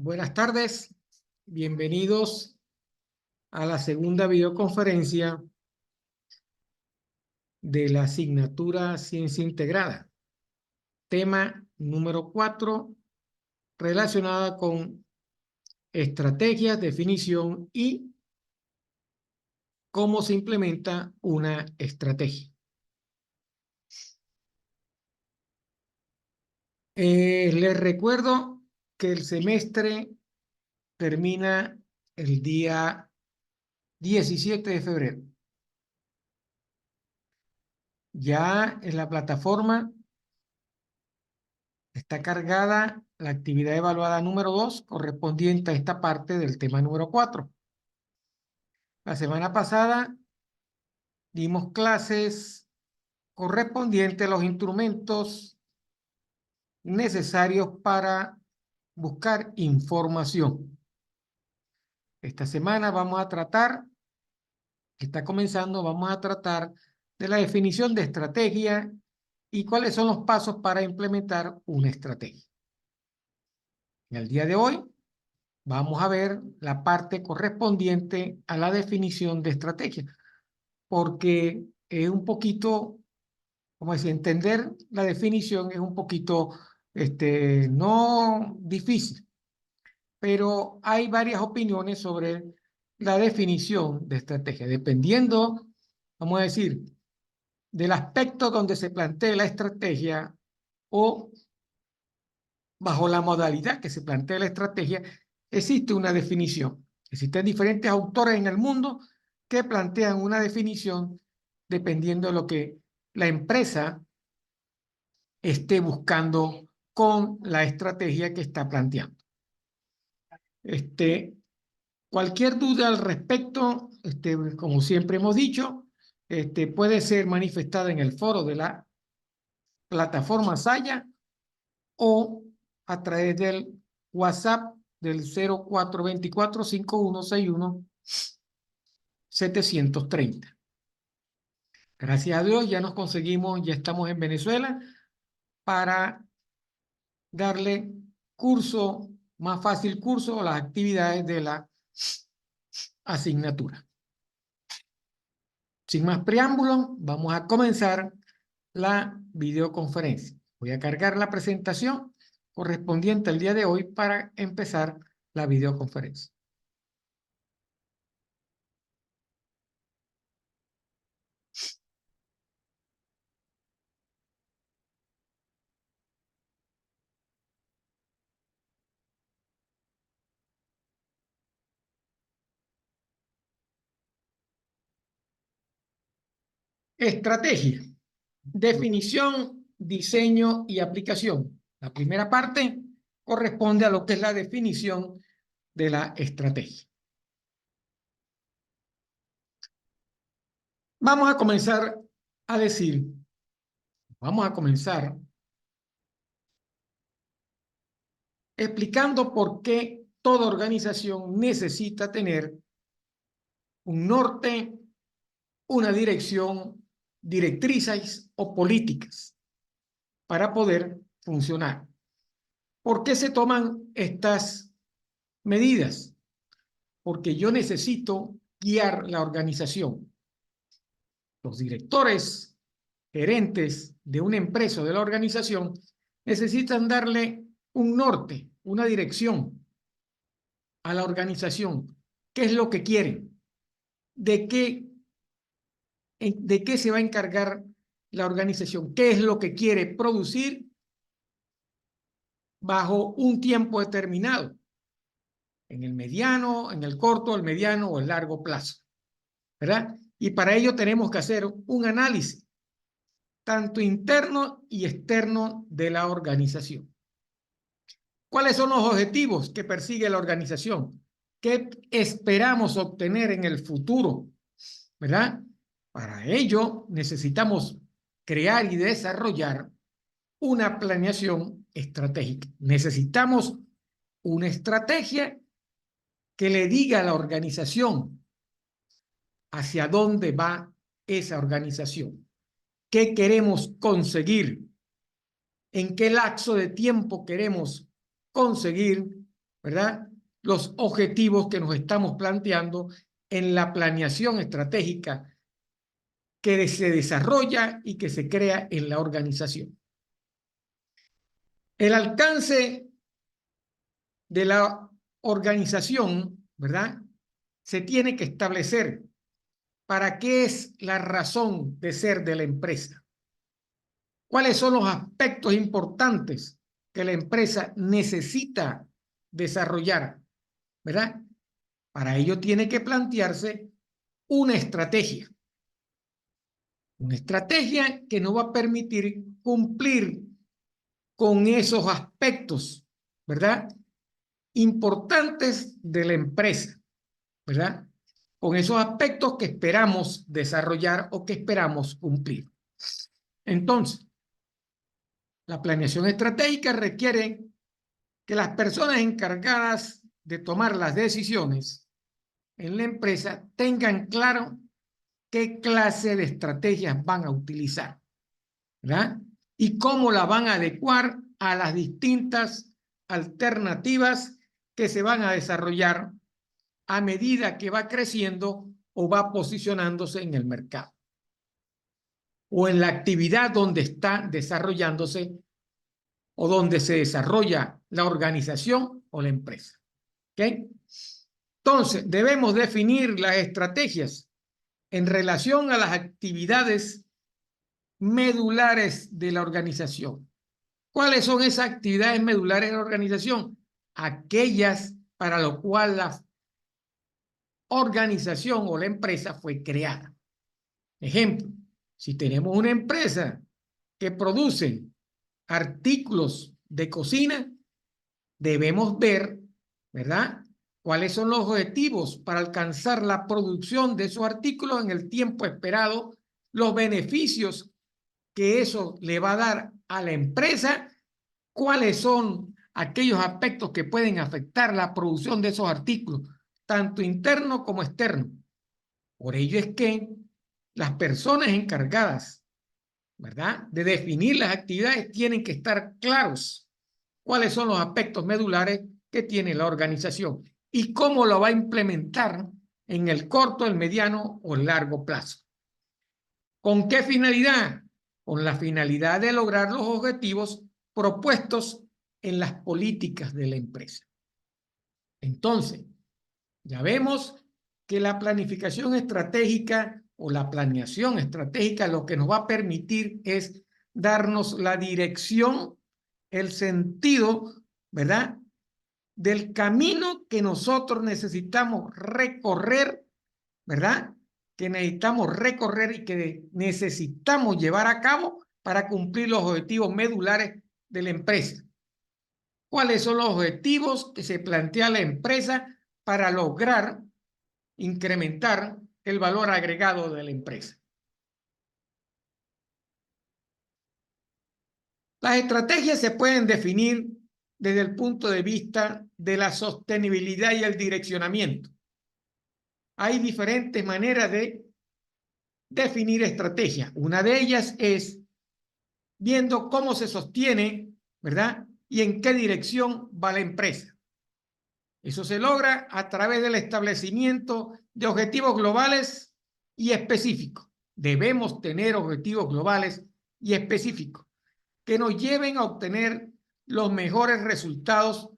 Buenas tardes, bienvenidos a la segunda videoconferencia de la asignatura Ciencia Integrada. Tema número 4, relacionada con estrategias, definición y cómo se implementa una estrategia. Les recuerdo que el semestre termina el día 17 de febrero. Ya en la plataforma está cargada la actividad evaluada número 2, correspondiente a esta parte del tema número 4. La semana pasada dimos clases correspondientes a los instrumentos necesarios para buscar información. Esta semana vamos a tratar, está comenzando, vamos a tratar de la definición de estrategia y cuáles son los pasos para implementar una estrategia. En el día de hoy vamos a ver la parte correspondiente a la definición de estrategia, porque es un poquito, como decir, entender la definición es un poquito, no difícil, pero hay varias opiniones sobre la definición de estrategia, dependiendo, vamos a decir, del aspecto donde se plantea la estrategia o bajo la modalidad que se plantea la estrategia, existe una definición. Existen diferentes autores en el mundo que plantean una definición dependiendo de lo que la empresa esté buscando con la estrategia que está planteando. Cualquier duda al respecto, como siempre hemos dicho, puede ser manifestada en el foro de la plataforma Saya o a través del WhatsApp del 0424-5161-730. Gracias a Dios ya nos conseguimos, ya estamos en Venezuela para darle curso, más fácil curso a las actividades de la asignatura. Sin más preámbulos, vamos a comenzar la videoconferencia. Voy a cargar la presentación correspondiente al día de hoy para empezar la videoconferencia. Estrategia, definición, diseño y aplicación. La primera parte corresponde a lo que es la definición de la estrategia. Vamos a comenzar explicando por qué toda organización necesita tener un norte, una dirección, directrices o políticas para poder funcionar. ¿Por qué se toman estas medidas? Porque yo necesito guiar la organización. Los directores, gerentes de una empresa o de la organización necesitan darle un norte, una dirección a la organización. ¿Qué es lo que quieren? ¿De qué se va a encargar la organización? ¿Qué es lo que quiere producir bajo un tiempo determinado? En el mediano, en el corto, el mediano o el largo plazo, ¿verdad? Y para ello tenemos que hacer un análisis, tanto interno y externo de la organización. ¿Cuáles son los objetivos que persigue la organización? ¿Qué esperamos obtener en el futuro? ¿Verdad? Para ello necesitamos crear y desarrollar una planeación estratégica. Necesitamos una estrategia que le diga a la organización hacia dónde va esa organización, qué queremos conseguir, en qué lapso de tiempo queremos conseguir ¿verdad?, los objetivos que nos estamos planteando en la planeación estratégica que se desarrolla y que se crea en la organización. El alcance de la organización, ¿verdad?, se tiene que establecer para qué es la razón de ser de la empresa. ¿Cuáles son los aspectos importantes que la empresa necesita desarrollar? ¿Verdad? Para ello tiene que plantearse una estrategia. Una estrategia que nos va a permitir cumplir con esos aspectos, ¿verdad?, importantes de la empresa, ¿verdad?, con esos aspectos que esperamos desarrollar o que esperamos cumplir. Entonces, la planeación estratégica requiere que las personas encargadas de tomar las decisiones en la empresa tengan claro qué clase de estrategias van a utilizar, ¿verdad?, y cómo la van a adecuar a las distintas alternativas que se van a desarrollar a medida que va creciendo o va posicionándose en el mercado o en la actividad donde está desarrollándose o donde se desarrolla la organización o la empresa. ¿Ok? Entonces, debemos definir las estrategias en relación a las actividades medulares de la organización. ¿Cuáles son esas actividades medulares de la organización? Aquellas para lo cual la organización o la empresa fue creada. Ejemplo, si tenemos una empresa que produce artículos de cocina, debemos ver, ¿verdad?, cuáles son los objetivos para alcanzar la producción de esos artículos en el tiempo esperado, los beneficios que eso le va a dar a la empresa, cuáles son aquellos aspectos que pueden afectar la producción de esos artículos, tanto interno como externo. Por ello es que las personas encargadas, ¿verdad?, de definir las actividades tienen que estar claros cuáles son los aspectos medulares que tiene la organización y cómo lo va a implementar en el corto, el mediano o el largo plazo. ¿Con qué finalidad? Con la finalidad de lograr los objetivos propuestos en las políticas de la empresa. Entonces, ya vemos que la planificación estratégica o la planeación estratégica lo que nos va a permitir es darnos la dirección, el sentido, ¿verdad?, del camino que nosotros necesitamos recorrer, ¿verdad?, que necesitamos recorrer y que necesitamos llevar a cabo para cumplir los objetivos medulares de la empresa. ¿Cuáles son los objetivos que se plantea la empresa para lograr incrementar el valor agregado de la empresa? Las estrategias se pueden definir desde el punto de vista de la sostenibilidad y el direccionamiento. Hay diferentes maneras de definir estrategias. Una de ellas es viendo cómo se sostiene, ¿verdad?, y en qué dirección va la empresa. Eso se logra a través del establecimiento de objetivos globales y específicos. Debemos tener objetivos globales y específicos que nos lleven a obtener los mejores resultados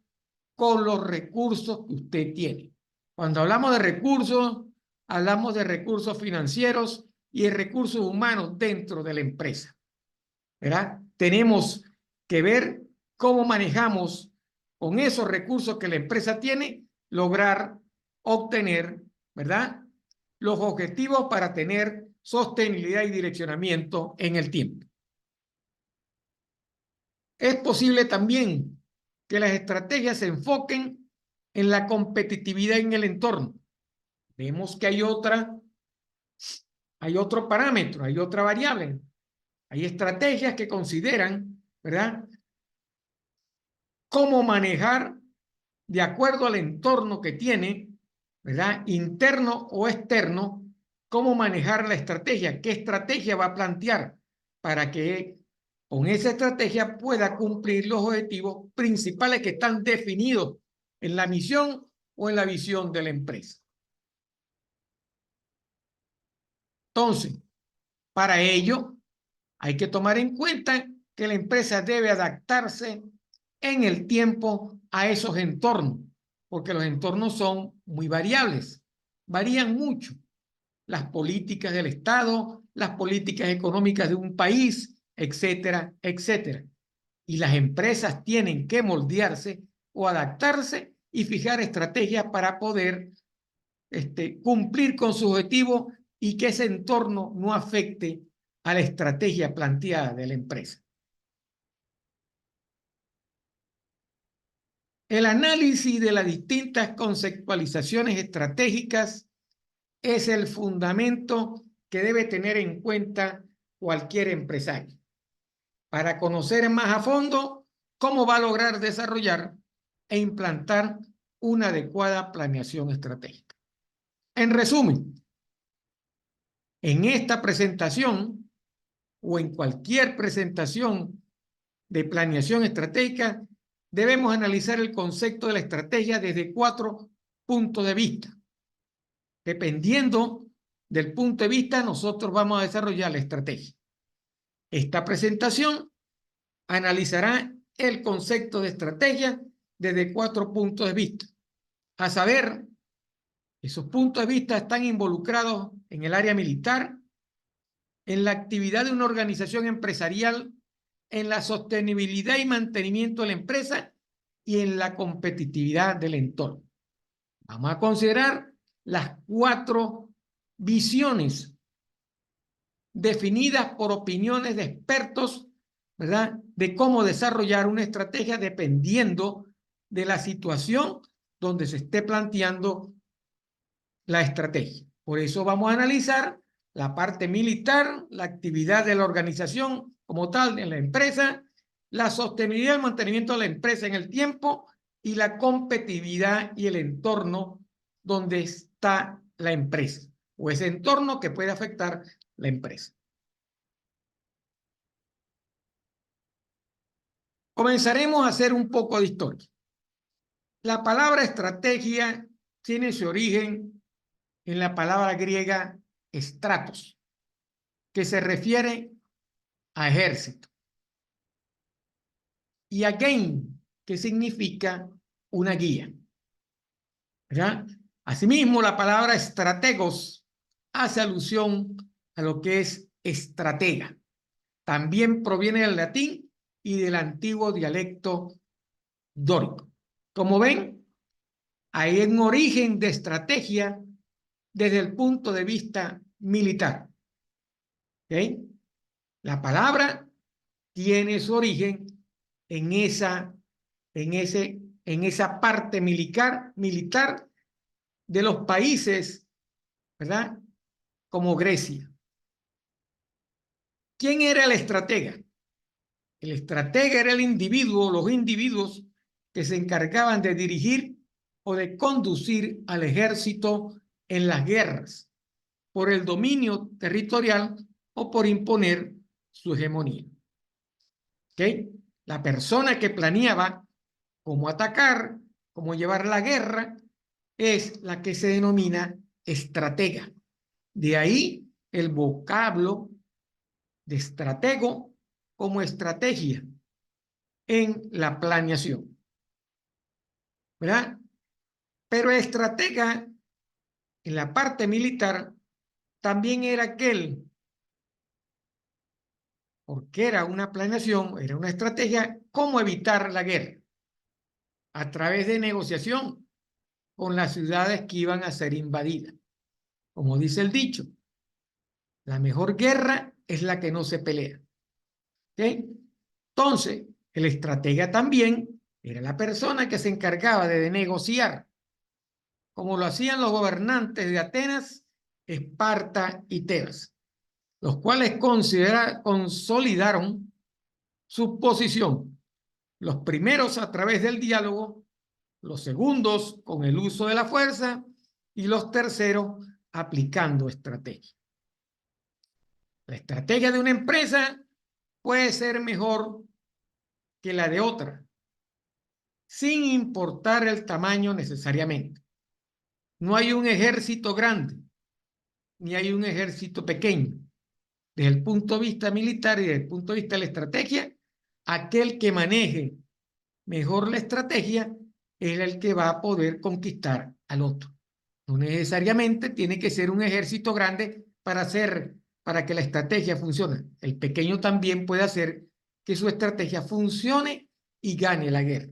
con los recursos que usted tiene. Cuando hablamos de recursos financieros y de recursos humanos dentro de la empresa, ¿verdad? Tenemos que ver cómo manejamos con esos recursos que la empresa tiene, lograr obtener, ¿verdad?, los objetivos para tener sostenibilidad y direccionamiento en el tiempo. Es posible también que las estrategias se enfoquen en la competitividad en el entorno. Vemos que hay otro parámetro, hay otra variable. Hay estrategias que consideran, ¿verdad?, cómo manejar de acuerdo al entorno que tiene, ¿verdad?, interno o externo, cómo manejar la estrategia, qué estrategia va a plantear para que con esa estrategia pueda cumplir los objetivos principales que están definidos en la misión o en la visión de la empresa. Entonces, para ello, hay que tomar en cuenta que la empresa debe adaptarse en el tiempo a esos entornos, porque los entornos son muy variables, varían mucho. Las políticas del Estado, las políticas económicas de un país, etcétera, etcétera. Y las empresas tienen que moldearse o adaptarse y fijar estrategias para poder cumplir con su objetivo y que ese entorno no afecte a la estrategia planteada de la empresa. El análisis de las distintas conceptualizaciones estratégicas es el fundamento que debe tener en cuenta cualquier empresario para conocer más a fondo cómo va a lograr desarrollar e implantar una adecuada planeación estratégica. En resumen, en esta presentación o en cualquier presentación de planeación estratégica, debemos analizar el concepto de la estrategia desde 4 puntos de vista. Dependiendo del punto de vista, nosotros vamos a desarrollar la estrategia. Esta presentación analizará el concepto de estrategia desde 4 puntos de vista. A saber, esos puntos de vista están involucrados en el área militar, en la actividad de una organización empresarial, en la sostenibilidad y mantenimiento de la empresa y en la competitividad del entorno. Vamos a considerar las 4 visiones definidas por opiniones de expertos, ¿verdad?, de cómo desarrollar una estrategia dependiendo de la situación donde se esté planteando la estrategia. Por eso vamos a analizar la parte militar, la actividad de la organización como tal, en la empresa, la sostenibilidad y el mantenimiento de la empresa en el tiempo y la competitividad y el entorno donde está la empresa o ese entorno que puede afectar la empresa. Comenzaremos a hacer un poco de historia. La palabra estrategia tiene su origen en la palabra griega stratos, que se refiere a ejército, y again, que significa una guía, ¿verdad? Asimismo, la palabra estrategos hace alusión a lo que es estratega. También proviene del latín y del antiguo dialecto dórico. Como ven, hay un origen de estrategia desde el punto de vista militar. ¿Okay? La palabra tiene su origen en esa parte militar de los países, ¿verdad?, como Grecia. ¿Quién era el estratega? El estratega era el individuo, los individuos que se encargaban de dirigir o de conducir al ejército en las guerras por el dominio territorial o por imponer su hegemonía. ¿Okay? La persona que planeaba cómo atacar, cómo llevar la guerra, es la que se denomina estratega. De ahí el vocablo de estratego como estrategia en la planeación, ¿verdad? Pero el estratega en la parte militar también era aquel, porque era una planeación, era una estrategia, cómo evitar la guerra a través de negociación con las ciudades que iban a ser invadidas. Como dice el dicho, la mejor guerra es la que no se pelea. ¿Okay? Entonces, el estratega también era la persona que se encargaba de negociar, como lo hacían los gobernantes de Atenas, Esparta y Tebas, los cuales consolidaron su posición, los primeros a través del diálogo, los segundos con el uso de la fuerza y los terceros aplicando estrategia. La estrategia de una empresa puede ser mejor que la de otra sin importar el tamaño necesariamente. No hay un ejército grande, ni hay un ejército pequeño. Desde el punto de vista militar y desde el punto de vista de la estrategia, aquel que maneje mejor la estrategia es el que va a poder conquistar al otro. No necesariamente tiene que ser un ejército grande para que la estrategia funcione. El pequeño también puede hacer que su estrategia funcione y gane la guerra.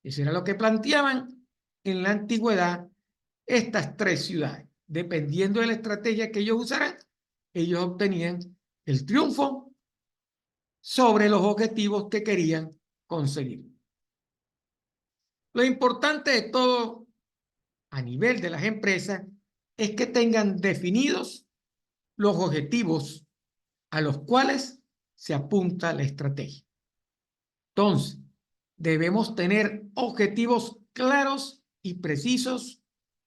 Eso era lo que planteaban en la antigüedad estas tres ciudades. Dependiendo de la estrategia que ellos usaran, ellos obtenían el triunfo sobre los objetivos que querían conseguir. Lo importante de todo a nivel de las empresas es que tengan definidos los objetivos a los cuales se apunta la estrategia. Entonces, debemos tener objetivos claros y precisos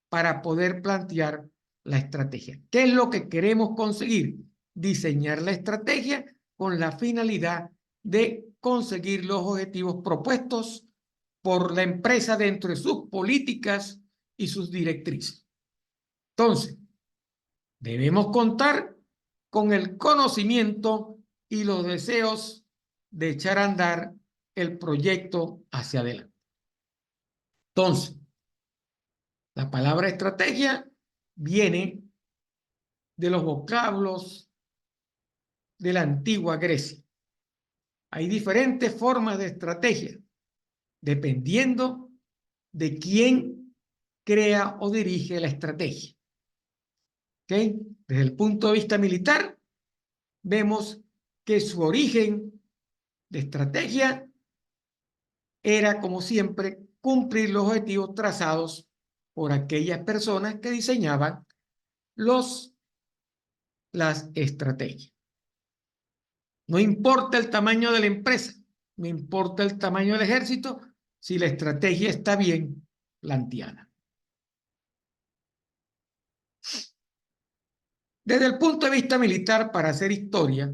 para poder plantear la estrategia. ¿Qué es lo que queremos conseguir? Diseñar la estrategia con la finalidad de conseguir los objetivos propuestos por la empresa dentro de sus políticas y sus directrices. Entonces, debemos contar con el conocimiento y los deseos de echar a andar el proyecto hacia adelante. Entonces, la palabra estrategia viene de los vocablos de la antigua Grecia. Hay diferentes formas de estrategia, dependiendo de quién crea o dirige la estrategia. ¿Okay? Desde el punto de vista militar, vemos que su origen de estrategia era, como siempre, cumplir los objetivos trazados por aquellas personas que diseñaban las estrategias. No importa el tamaño de la empresa, no importa el tamaño del ejército, si la estrategia está bien planteada. Desde el punto de vista militar, para hacer historia,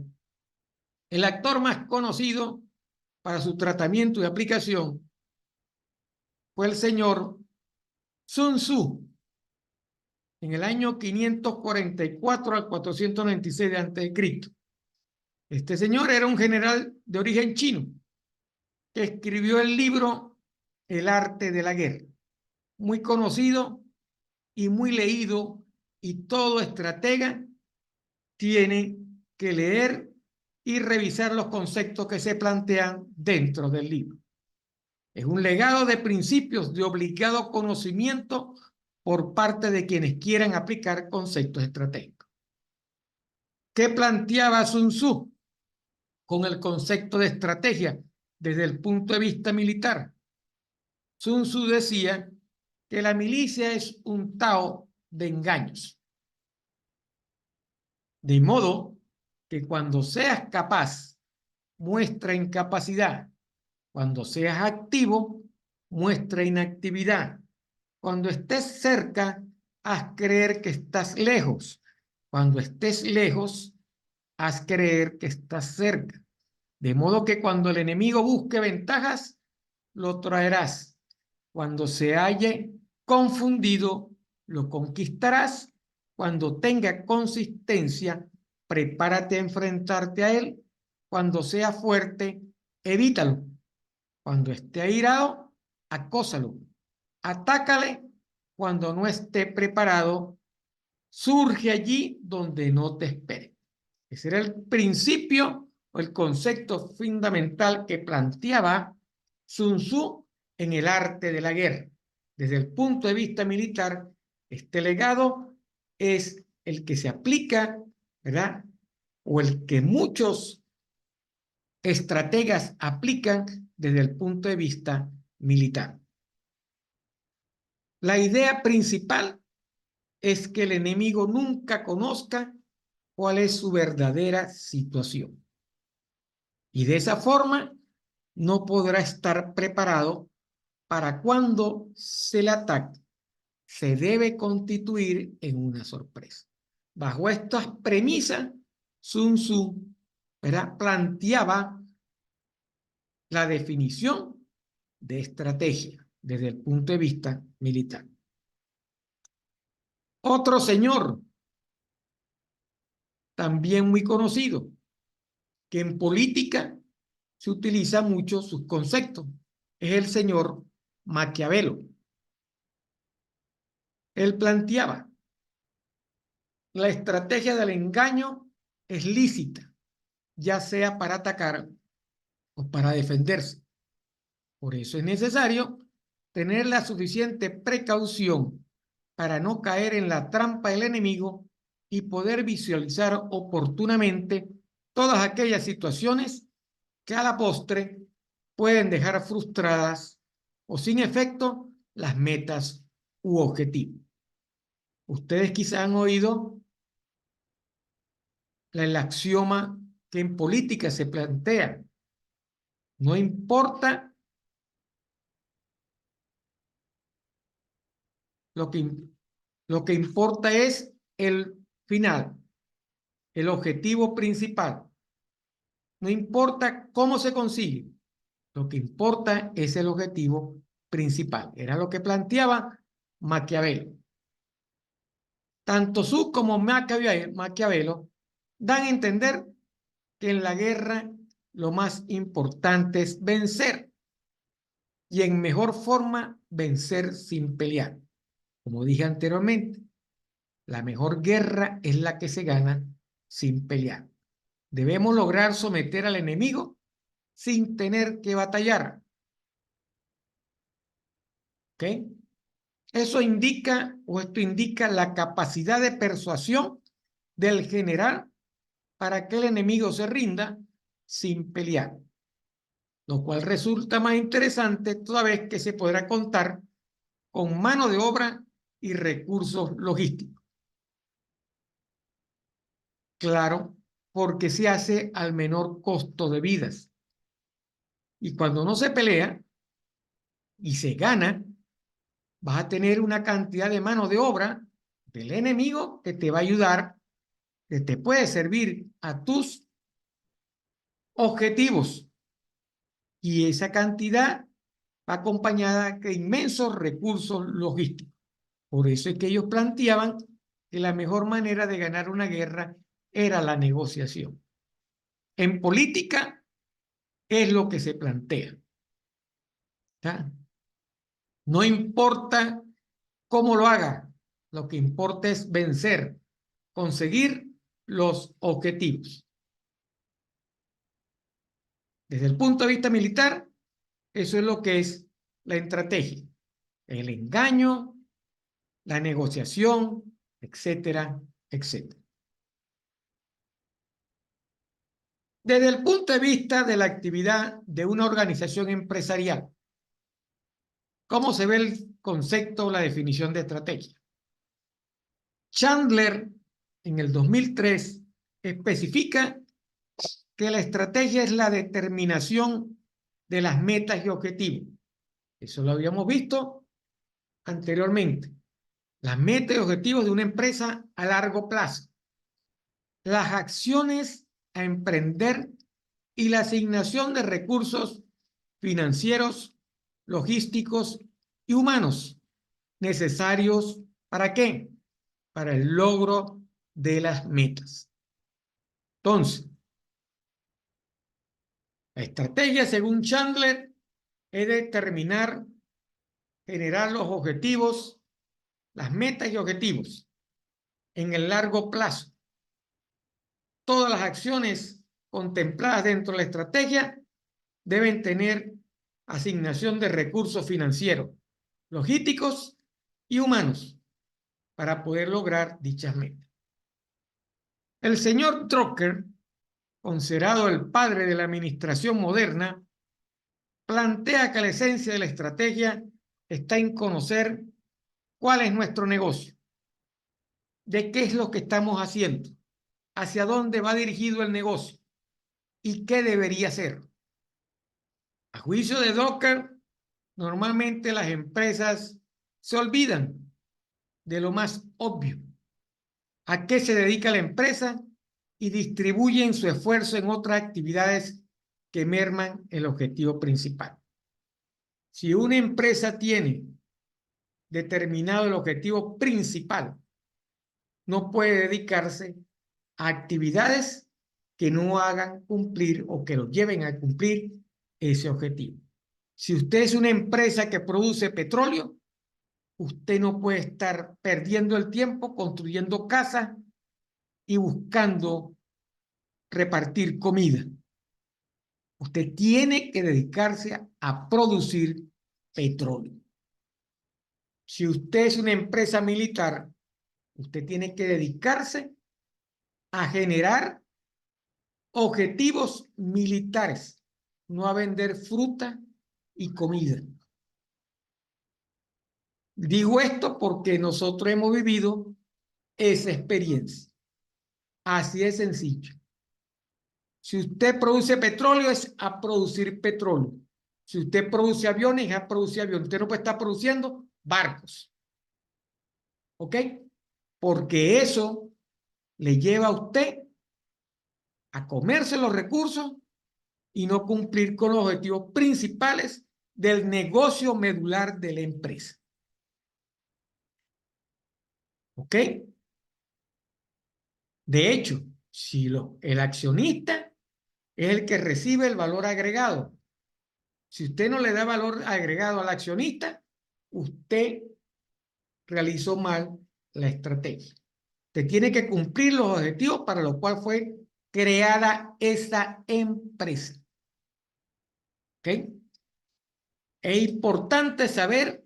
el actor más conocido para su tratamiento y aplicación fue el señor Sun Tzu, en el año 544 al 496 de a.C. Este señor era un general de origen chino que escribió el libro El arte de la guerra, muy conocido y muy leído, y todo estratega tiene que leer y revisar los conceptos que se plantean dentro del libro. Es un legado de principios de obligado conocimiento por parte de quienes quieran aplicar conceptos estratégicos. ¿Qué planteaba Sun Tzu con el concepto de estrategia desde el punto de vista militar? Sun Tzu decía que la milicia es un Tao de engaños. De modo que cuando seas capaz, muestra incapacidad. Cuando seas activo, muestra inactividad. Cuando estés cerca, haz creer que estás lejos. Cuando estés lejos, haz creer que estás cerca. De modo que cuando el enemigo busque ventajas, lo traerás. Cuando se halle confundido, lo conquistarás. Cuando tenga consistencia, prepárate a enfrentarte a él. Cuando sea fuerte, evítalo. Cuando esté airado, acósalo. Atácale cuando no esté preparado. Surge allí donde no te espere. Ese era el principio o el concepto fundamental que planteaba Sun Tzu en el arte de la guerra. Desde el punto de vista militar, este legado es el que se aplica, ¿verdad? O el que muchos estrategas aplican desde el punto de vista militar. La idea principal es que el enemigo nunca conozca cuál es su verdadera situación. Y de esa forma no podrá estar preparado para cuando se le ataque. Se debe constituir en una sorpresa. Bajo estas premisas, Sun Tzu planteaba la definición de estrategia desde el punto de vista militar. Otro señor, también muy conocido, que en política se utiliza mucho sus conceptos, es el señor Maquiavelo. Él planteaba: la estrategia del engaño es lícita, ya sea para atacar o para defenderse. Por eso es necesario tener la suficiente precaución para no caer en la trampa del enemigo y poder visualizar oportunamente todas aquellas situaciones que a la postre pueden dejar frustradas o sin efecto las metas u objetivos. Ustedes quizás han oído el axioma que en política se plantea: no importa lo que importa es el final, el objetivo principal. No importa cómo se consigue, lo que importa es el objetivo principal. Era lo que planteaba Maquiavelo. Tanto Su como Maquiavelo dan a entender que en la guerra lo más importante es vencer, y en mejor forma vencer sin pelear. Como dije anteriormente, la mejor guerra es la que se gana sin pelear. Debemos lograr someter al enemigo sin tener que batallar. ¿Ok? Eso indica, o esto indica, la capacidad de persuasión del general para que el enemigo se rinda sin pelear, lo cual resulta más interesante toda vez que se podrá contar con mano de obra y recursos logísticos. Claro, porque se hace al menor costo de vidas. Y cuando no se pelea y se gana, vas a tener una cantidad de mano de obra del enemigo que te va a ayudar, que te puede servir a tus objetivos. Y esa cantidad va acompañada de inmensos recursos logísticos. Por eso es que ellos planteaban que la mejor manera de ganar una guerra era la negociación. En política es lo que se plantea. ¿Tá? No importa cómo lo haga, lo que importa es vencer, conseguir los objetivos. Desde el punto de vista militar, eso es lo que es la estrategia: el engaño, la negociación, etcétera, etcétera. Desde el punto de vista de la actividad de una organización empresarial, ¿cómo se ve el concepto o la definición de estrategia? Chandler, en el 2003, especifica que la estrategia es la determinación de las metas y objetivos. Eso lo habíamos visto anteriormente. Las metas y objetivos de una empresa a largo plazo. Las acciones a emprender y la asignación de recursos financieros, logísticos y humanos necesarios. ¿Para qué? Para el logro de las metas. Entonces, la estrategia, según Chandler, es determinar, generar los objetivos, las metas y objetivos en el largo plazo. Todas las acciones contempladas dentro de la estrategia deben tener asignación de recursos financieros, logísticos y humanos para poder lograr dichas metas. El señor Drucker, considerado el padre de la administración moderna, plantea que la esencia de la estrategia está en conocer cuál es nuestro negocio, de qué es lo que estamos haciendo, hacia dónde va dirigido el negocio y qué debería ser. A juicio de Drucker, normalmente las empresas se olvidan de lo más obvio: a qué se dedica la empresa, y distribuyen su esfuerzo en otras actividades que merman el objetivo principal. Si una empresa tiene determinado el objetivo principal, no puede dedicarse a actividades que no hagan cumplir o que lo lleven a cumplir ese objetivo. Si usted es una empresa que produce petróleo, usted no puede estar perdiendo el tiempo construyendo casas y buscando repartir comida. Usted tiene que dedicarse a producir petróleo. Si usted es una empresa militar, usted tiene que dedicarse a generar objetivos militares, no a vender fruta y comida. Digo esto porque nosotros hemos vivido esa experiencia. Así de sencillo. Si usted produce petróleo, es a producir petróleo. Si usted produce aviones, es a producir aviones. Usted no puede estar produciendo barcos. ¿Ok? Porque eso le lleva a usted a comerse los recursos y no cumplir con los objetivos principales del negocio medular de la empresa. ¿Ok? De hecho, si el accionista es el que recibe el valor agregado, si usted no le da valor agregado al accionista, usted realizó mal la estrategia. Usted tiene que cumplir los objetivos para los cuales fue creada esa empresa. ¿Ok? Es importante saber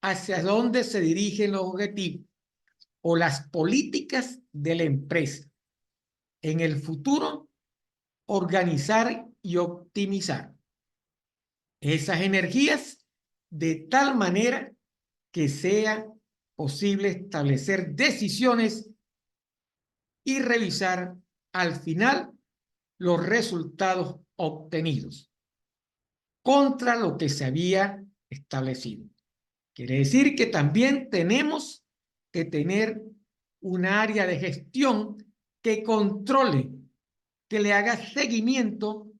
hacia dónde se dirigen los objetivos o las políticas de la empresa. En el futuro, organizar y optimizar esas energías de tal manera que sea posible establecer decisiones y revisar al final los resultados obtenidos contra lo que se había establecido. Quiere decir que también tenemos que tener un área de gestión que controle, que le haga seguimiento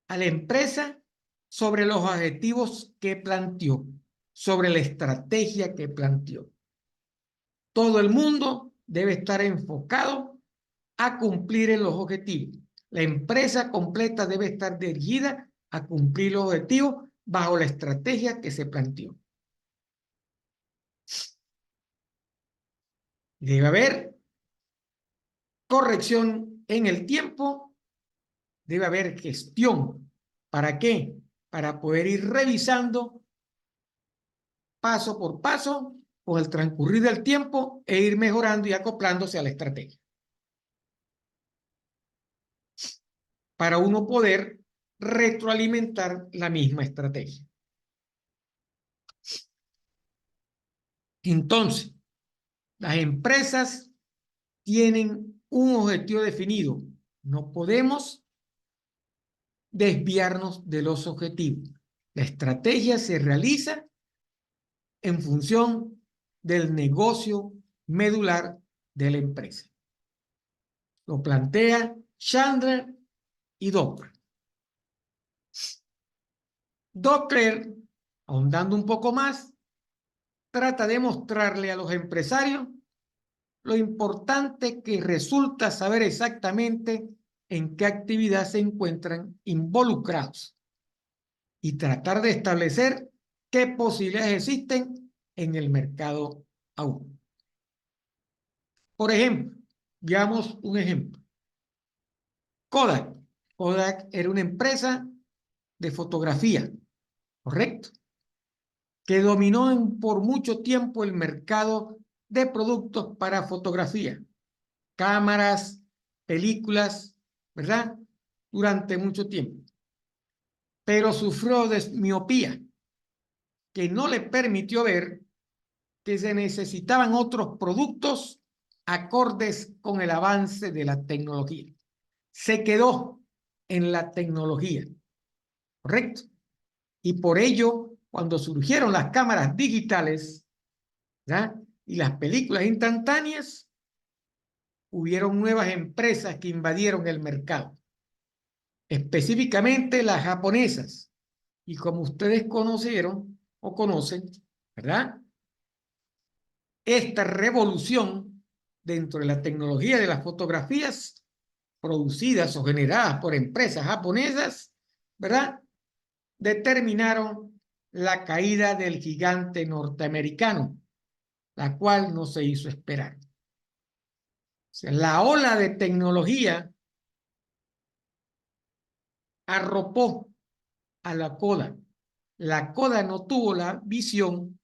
a la empresa sobre los objetivos que planteó, sobre la estrategia que planteó. Todo el mundo debe estar enfocado a cumplir en los objetivos. La empresa completa debe estar dirigida a cumplir los objetivos bajo la estrategia que se planteó. Debe haber corrección en el tiempo, debe haber gestión. ¿Para qué? Para poder ir revisando paso por paso con el transcurrir del tiempo e ir mejorando y acoplándose a la estrategia. Para uno poder retroalimentar la misma estrategia. Entonces, las empresas tienen un objetivo definido. No podemos desviarnos de los objetivos. La estrategia se realiza en función del negocio medular de la empresa. Lo plantea Chandler y Doppler. Doppler, ahondando un poco más, trata de mostrarle a los empresarios lo importante que resulta saber exactamente en qué actividad se encuentran involucrados y tratar de establecer qué posibilidades existen en el mercado aún. Por ejemplo, veamos un ejemplo. Kodak. Kodak era una empresa de fotografía, ¿correcto? Que dominó por mucho tiempo el mercado de productos para fotografía, cámaras, películas, ¿verdad? Durante mucho tiempo. Pero sufrió de miopía, que no le permitió ver que se necesitaban otros productos acordes con el avance de la tecnología. Se quedó en la tecnología, ¿correcto? Y por ello, cuando surgieron las cámaras digitales, ¿ya? Y las películas instantáneas, hubieron nuevas empresas que invadieron el mercado, específicamente las japonesas. Y como ustedes conocieron, o conocen, ¿verdad? Esta revolución dentro de la tecnología de las fotografías producidas o generadas por empresas japonesas, ¿verdad? Determinaron la caída del gigante norteamericano, la cual no se hizo esperar. O sea, la ola de tecnología arropó a la Kodak. La Kodak no tuvo la visión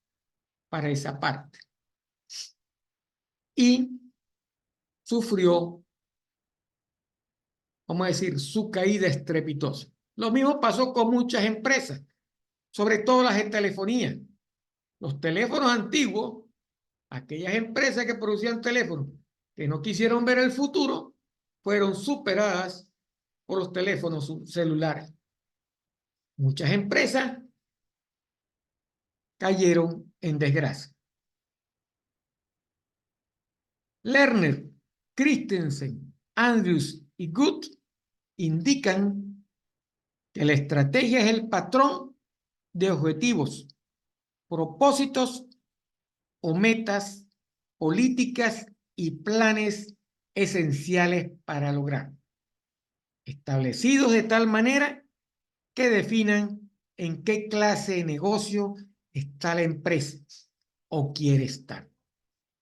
para esa parte y sufrió, vamos a decir, su caída estrepitosa. Lo mismo pasó con muchas empresas, sobre todo las de telefonía. Los teléfonos antiguos, aquellas empresas que producían teléfonos que no quisieron ver el futuro, fueron superadas por los teléfonos celulares. Muchas empresas cayeron en desgracia. Lerner, Christensen, Andrews y Good indican que la estrategia es el patrón de objetivos, propósitos o metas, políticas y planes esenciales para lograr, establecidos de tal manera que definan en qué clase de negocio está la empresa o quiere estar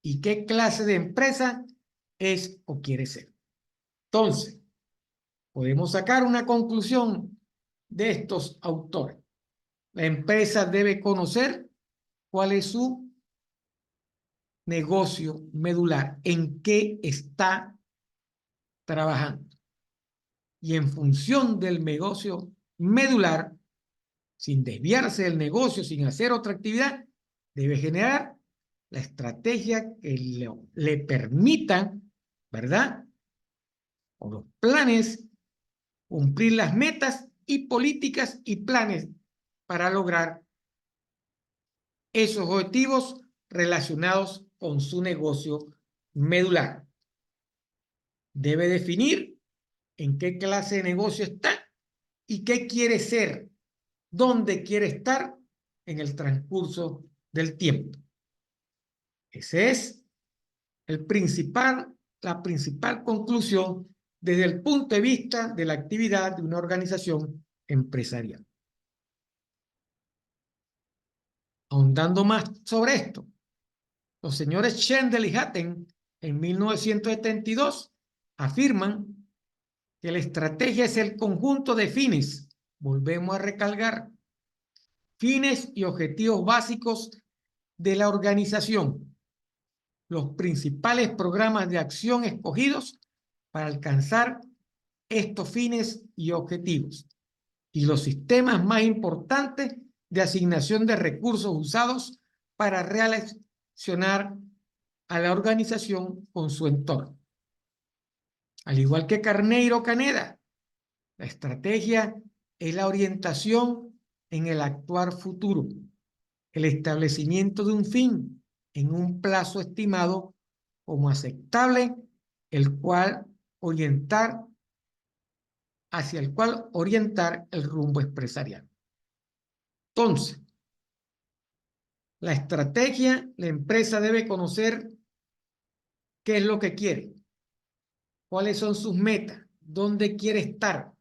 y qué clase de empresa es o quiere ser. Entonces, podemos sacar una conclusión de estos autores. La empresa debe conocer cuál es su negocio medular, en qué está trabajando. Y en función del negocio medular, sin desviarse del negocio, sin hacer otra actividad, debe generar la estrategia que le permita, ¿verdad? O los planes, cumplir las metas y políticas y planes para lograr esos objetivos relacionados con su negocio medular. Debe definir en qué clase de negocio está y qué quiere ser, dónde quiere estar en el transcurso del tiempo. Ese es la principal conclusión desde el punto de vista de la actividad de una organización empresarial. Ahondando más sobre esto, los señores Schendel y Hatten en 1972 afirman que la estrategia es el conjunto de fines, volvemos a recalcar, fines y objetivos básicos de la organización, los principales programas de acción escogidos para alcanzar estos fines y objetivos, y los sistemas más importantes de asignación de recursos usados para relacionar a la organización con su entorno. Al igual que Carneiro Caneda, la estrategia es la orientación en el actuar futuro, el establecimiento de un fin en un plazo estimado como aceptable, hacia el cual orientar el rumbo empresarial. Entonces, la estrategia, la empresa debe conocer qué es lo que quiere, cuáles son sus metas, dónde quiere estar,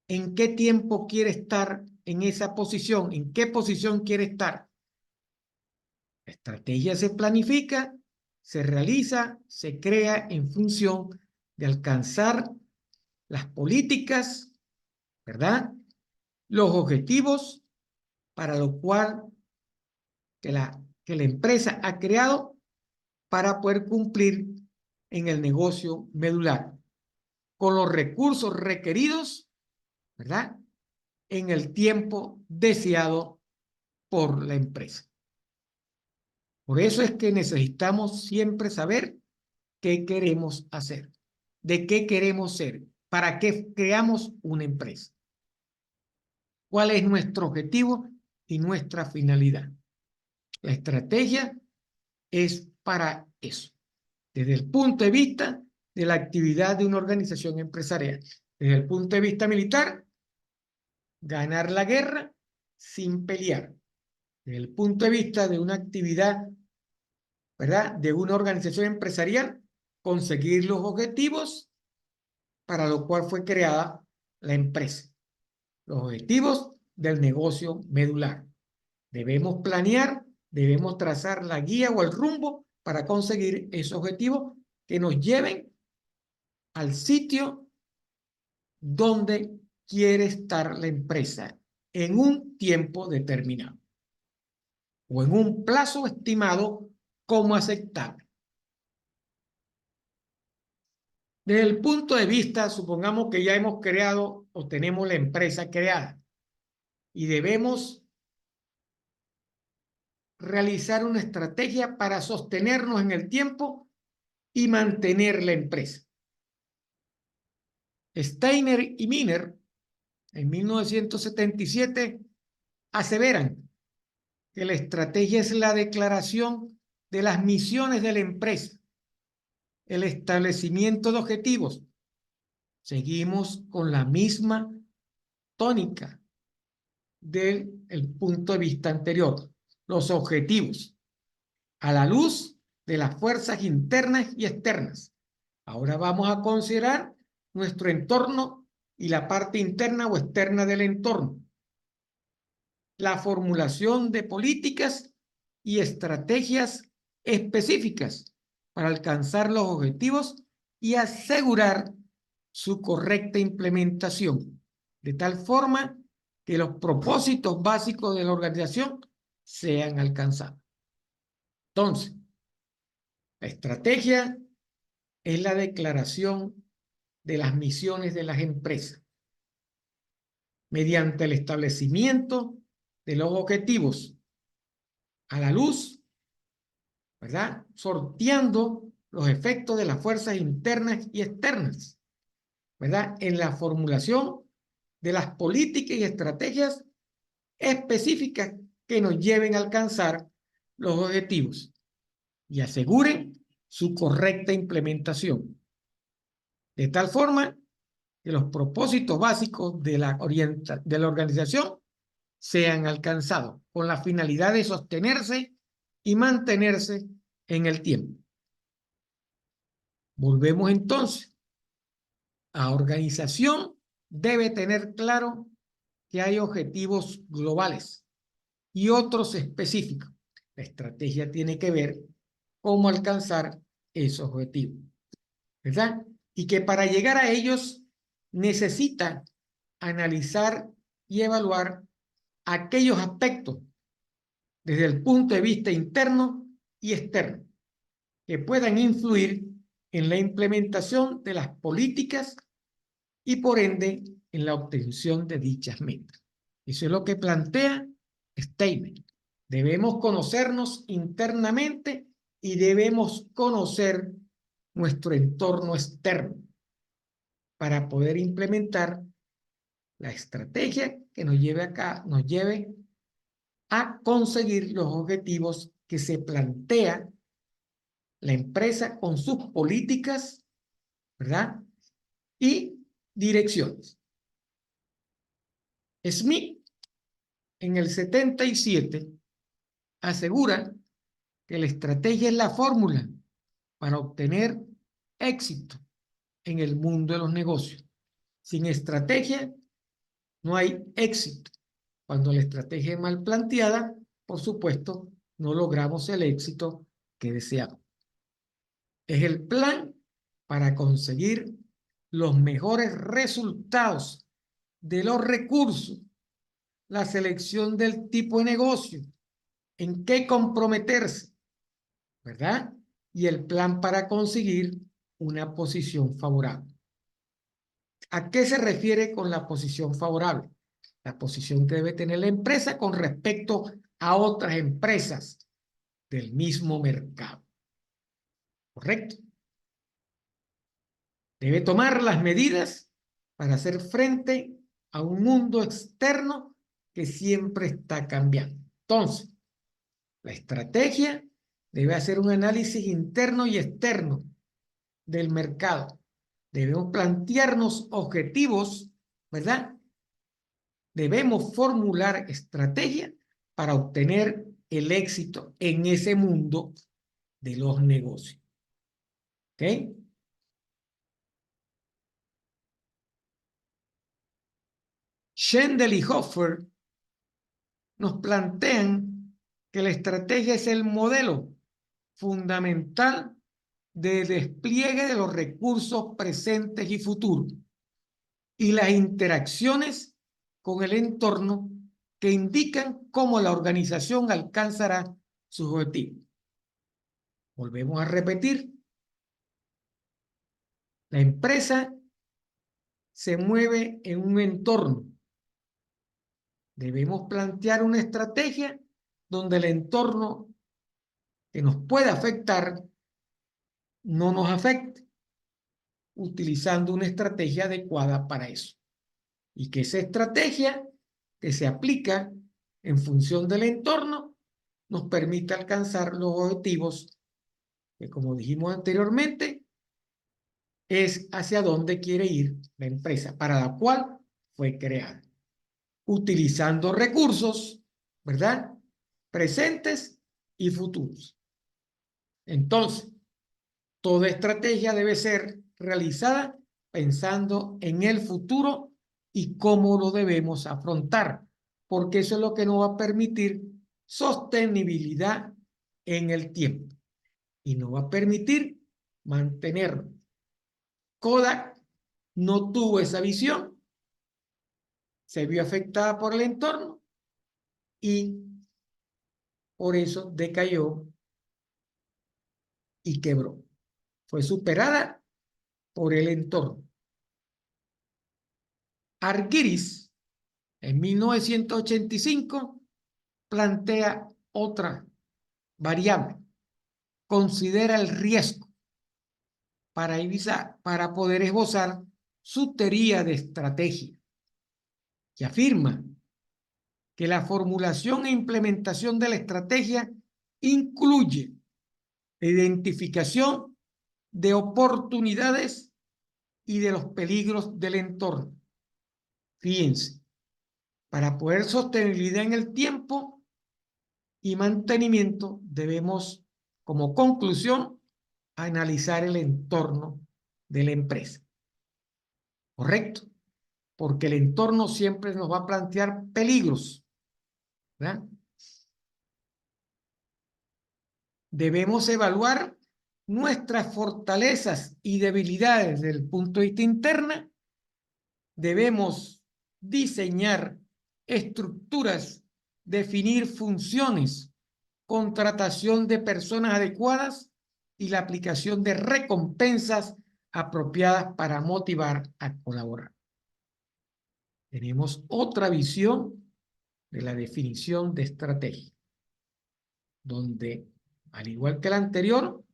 en qué tiempo quiere estar en esa posición, en qué posición quiere estar. La estrategia se planifica, se realiza, se crea en función de alcanzar las políticas, ¿verdad? Los objetivos para lo cual que la empresa ha creado para poder cumplir en el negocio medular con los recursos requeridos, ¿verdad? En el tiempo deseado por la empresa. Por eso es que necesitamos siempre saber qué queremos hacer, de qué queremos ser, para qué creamos una empresa, cuál es nuestro objetivo y nuestra finalidad. La estrategia es para eso, desde el punto de vista de la actividad de una organización empresarial. Desde el punto de vista militar, ganar la guerra sin pelear. Desde el punto de vista de una actividad, ¿verdad?, de una organización empresarial, conseguir los objetivos para lo cual fue creada la empresa. Los objetivos del negocio medular. Debemos planear, debemos trazar la guía o el rumbo para conseguir esos objetivos que nos lleven al sitio donde quiere estar la empresa en un tiempo determinado o en un plazo estimado como aceptable. Desde el punto de vista, supongamos que ya hemos creado o tenemos la empresa creada y debemos realizar una estrategia para sostenernos en el tiempo y mantener la empresa. Steiner y Miner, en 1977, aseveran que la estrategia es la declaración de las misiones de la empresa, el establecimiento de objetivos. Seguimos con la misma tónica del punto de vista anterior, los objetivos, a la luz de las fuerzas internas y externas. Ahora vamos a considerar nuestro entorno y la parte interna o externa del entorno. La formulación de políticas y estrategias específicas para alcanzar los objetivos y asegurar su correcta implementación, de tal forma que los propósitos básicos de la organización sean alcanzados. Entonces, la estrategia es la declaración de las misiones de las empresas mediante el establecimiento de los objetivos a la luz, ¿verdad?, sorteando los efectos de las fuerzas internas y externas, ¿verdad?, en la formulación de las políticas y estrategias específicas que nos lleven a alcanzar los objetivos y aseguren su correcta implementación, de tal forma que los propósitos básicos de la organización sean alcanzados con la finalidad de sostenerse y mantenerse en el tiempo. Volvemos entonces. La organización debe tener claro que hay objetivos globales y otros específicos. La estrategia tiene que ver cómo alcanzar esos objetivos, ¿verdad? Y que para llegar a ellos necesita analizar y evaluar aquellos aspectos desde el punto de vista interno y externo que puedan influir en la implementación de las políticas y por ende en la obtención de dichas metas. Eso es lo que plantea Steiner. Debemos conocernos internamente y debemos conocer nuestro entorno externo para poder implementar la estrategia que nos lleve a conseguir los objetivos que se plantea la empresa con sus políticas, ¿verdad?, y direcciones. Smith, en el 77, asegura que la estrategia es la fórmula para obtener éxito en el mundo de los negocios. Sin estrategia no hay éxito. Cuando la estrategia es mal planteada, por supuesto, no logramos el éxito que deseamos. Es el plan para conseguir los mejores resultados de los recursos, la selección del tipo de negocio, en qué comprometerse, ¿verdad? Y el plan para conseguir una posición favorable. ¿A qué se refiere con la posición favorable? La posición que debe tener la empresa con respecto a otras empresas del mismo mercado. ¿Correcto? Debe tomar las medidas para hacer frente a un mundo externo que siempre está cambiando. Entonces, la estrategia debe hacer un análisis interno y externo del mercado. Debemos plantearnos objetivos, ¿verdad?, debemos formular estrategias para obtener el éxito en ese mundo de los negocios. ¿Ok? Schendel y Hoffer nos plantean que la estrategia es el modelo fundamental de despliegue de los recursos presentes y futuros y las interacciones con el entorno que indican cómo la organización alcanzará sus objetivos. Volvemos a repetir. La empresa se mueve en un entorno. Debemos plantear una estrategia donde el entorno que nos pueda afectar no nos afecte, utilizando una estrategia adecuada para eso. Y que esa estrategia que se aplica en función del entorno nos permita alcanzar los objetivos que, como dijimos anteriormente, es hacia dónde quiere ir la empresa para la cual fue creada, utilizando recursos, ¿verdad? Presentes y futuros. Entonces, toda estrategia debe ser realizada pensando en el futuro y cómo lo debemos afrontar, porque eso es lo que nos va a permitir sostenibilidad en el tiempo y nos va a permitir mantenerlo. Kodak no tuvo esa visión, se vio afectada por el entorno y por eso decayó y quebró. Fue superada por el entorno. Argyris, en 1985, plantea otra variable. Considera el riesgo para poder esbozar su teoría de estrategia y afirma que la formulación e implementación de la estrategia incluye la identificación de oportunidades y de los peligros del entorno. Fíjense, para poder sostenibilidad en el tiempo y mantenimiento debemos, como conclusión, analizar el entorno de la empresa. ¿Correcto? Porque el entorno siempre nos va a plantear peligros, ¿verdad? Debemos evaluar nuestras fortalezas y debilidades desde el punto de vista interno. Debemos diseñar estructuras, definir funciones, contratación de personas adecuadas y la aplicación de recompensas apropiadas para motivar a colaborar. Tenemos otra visión de la definición de estrategia, donde, al igual que la anterior,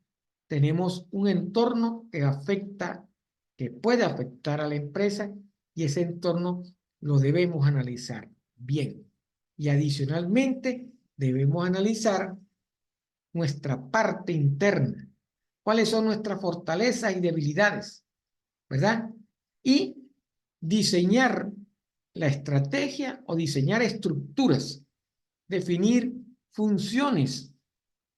tenemos un entorno que puede afectar a la empresa y ese entorno lo debemos analizar bien. Y adicionalmente, debemos analizar nuestra parte interna. ¿Cuáles son nuestras fortalezas y debilidades? ¿Verdad? Y diseñar la estrategia o diseñar estructuras, definir funciones,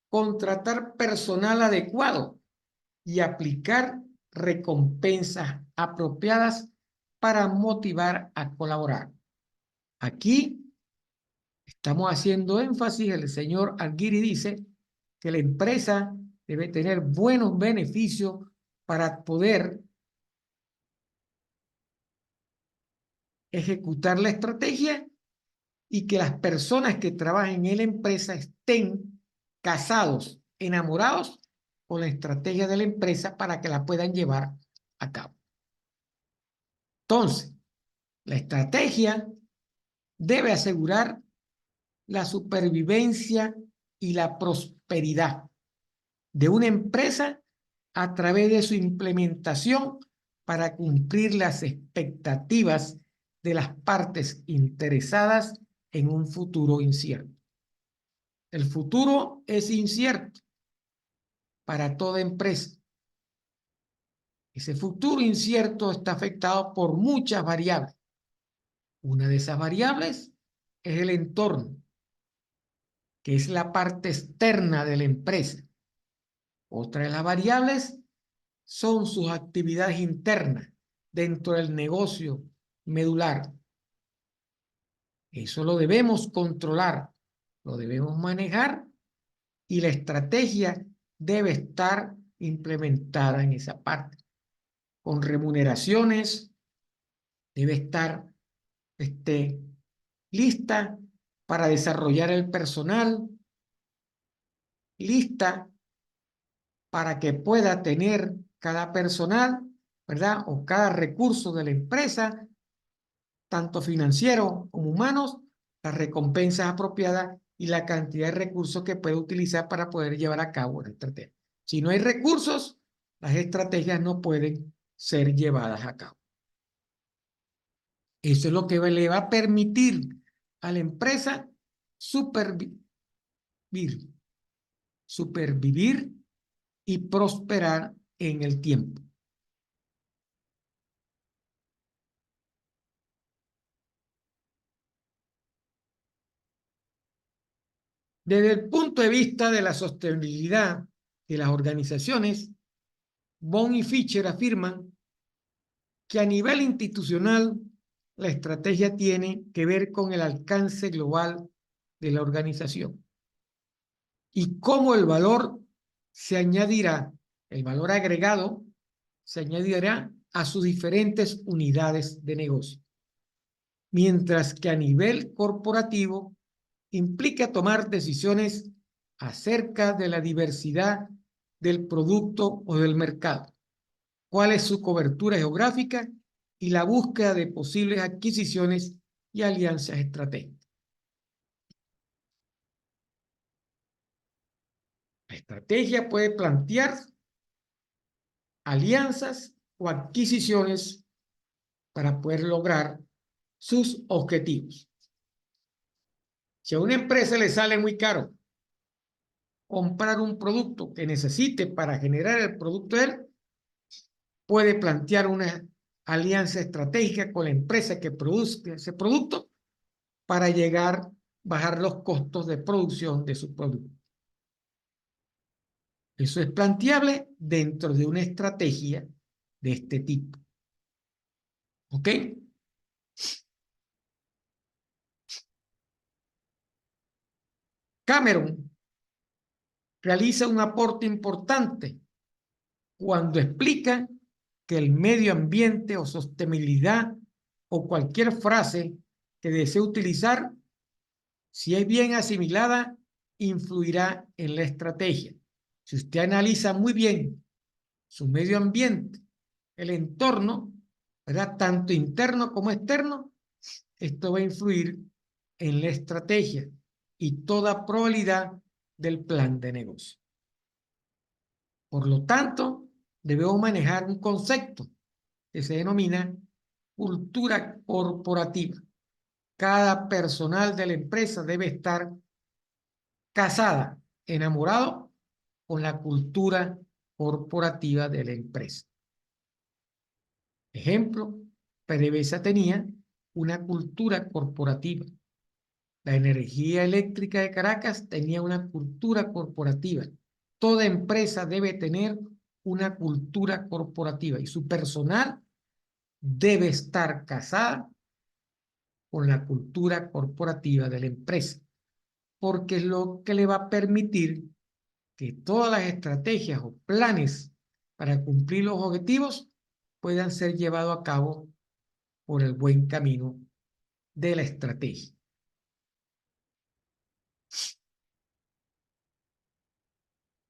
contratar personal adecuado y aplicar recompensas apropiadas para motivar a colaborar. Aquí estamos haciendo énfasis, el señor Argyris dice que la empresa debe tener buenos beneficios para poder ejecutar la estrategia y que las personas que trabajen en la empresa estén casados, enamorados con la estrategia de la empresa para que la puedan llevar a cabo. Entonces, la estrategia debe asegurar la supervivencia y la prosperidad de una empresa a través de su implementación para cumplir las expectativas de las partes interesadas en un futuro incierto. El futuro es incierto para toda empresa. Ese futuro incierto está afectado por muchas variables, Una de esas variables es el entorno, que es la parte externa de la empresa. Otra de las variables son sus actividades internas dentro del negocio medular. Eso lo debemos controlar, lo debemos manejar y la estrategia debe estar implementada en esa parte. Con remuneraciones, debe estar lista para desarrollar el personal, lista para que pueda tener cada personal, ¿verdad? O cada recurso de la empresa, tanto financiero como humanos, las recompensas apropiadas y la cantidad de recursos que puede utilizar para poder llevar a cabo la estrategia. Si no hay recursos, las estrategias no pueden ser llevadas a cabo. Eso es lo que le va a permitir a la empresa supervivir y prosperar en el tiempo. Desde el punto de vista de la sostenibilidad de las organizaciones, Bond y Fischer afirman que a nivel institucional la estrategia tiene que ver con el alcance global de la organización y cómo el valor se añadirá, el valor agregado se añadirá a sus diferentes unidades de negocio. Mientras que a nivel corporativo implica tomar decisiones acerca de la diversidad del producto o del mercado, cuál es su cobertura geográfica y la búsqueda de posibles adquisiciones y alianzas estratégicas. La estrategia puede plantear alianzas o adquisiciones para poder lograr sus objetivos. Si a una empresa le sale muy caro comprar un producto que necesite para generar el producto de él, puede plantear una alianza estratégica con la empresa que produce ese producto para llegar a bajar los costos de producción de su producto. Eso es planteable dentro de una estrategia de este tipo. ¿Ok? Cameron realiza un aporte importante cuando explica que el medio ambiente o sostenibilidad o cualquier frase que desee utilizar, si es bien asimilada, influirá en la estrategia. Si usted analiza muy bien su medio ambiente, el entorno, ¿verdad? Tanto interno como externo, esto va a influir en la estrategia y toda probabilidad del plan de negocio. Por lo tanto, debemos manejar un concepto que se denomina cultura corporativa. Cada personal de la empresa debe estar casada, enamorado con la cultura corporativa de la empresa. Ejemplo, PDVSA tenía una cultura corporativa. La energía eléctrica de Caracas tenía una cultura corporativa. Toda empresa debe tener una cultura corporativa y su personal debe estar casada con la cultura corporativa de la empresa, porque es lo que le va a permitir que todas las estrategias o planes para cumplir los objetivos puedan ser llevados a cabo por el buen camino de la estrategia.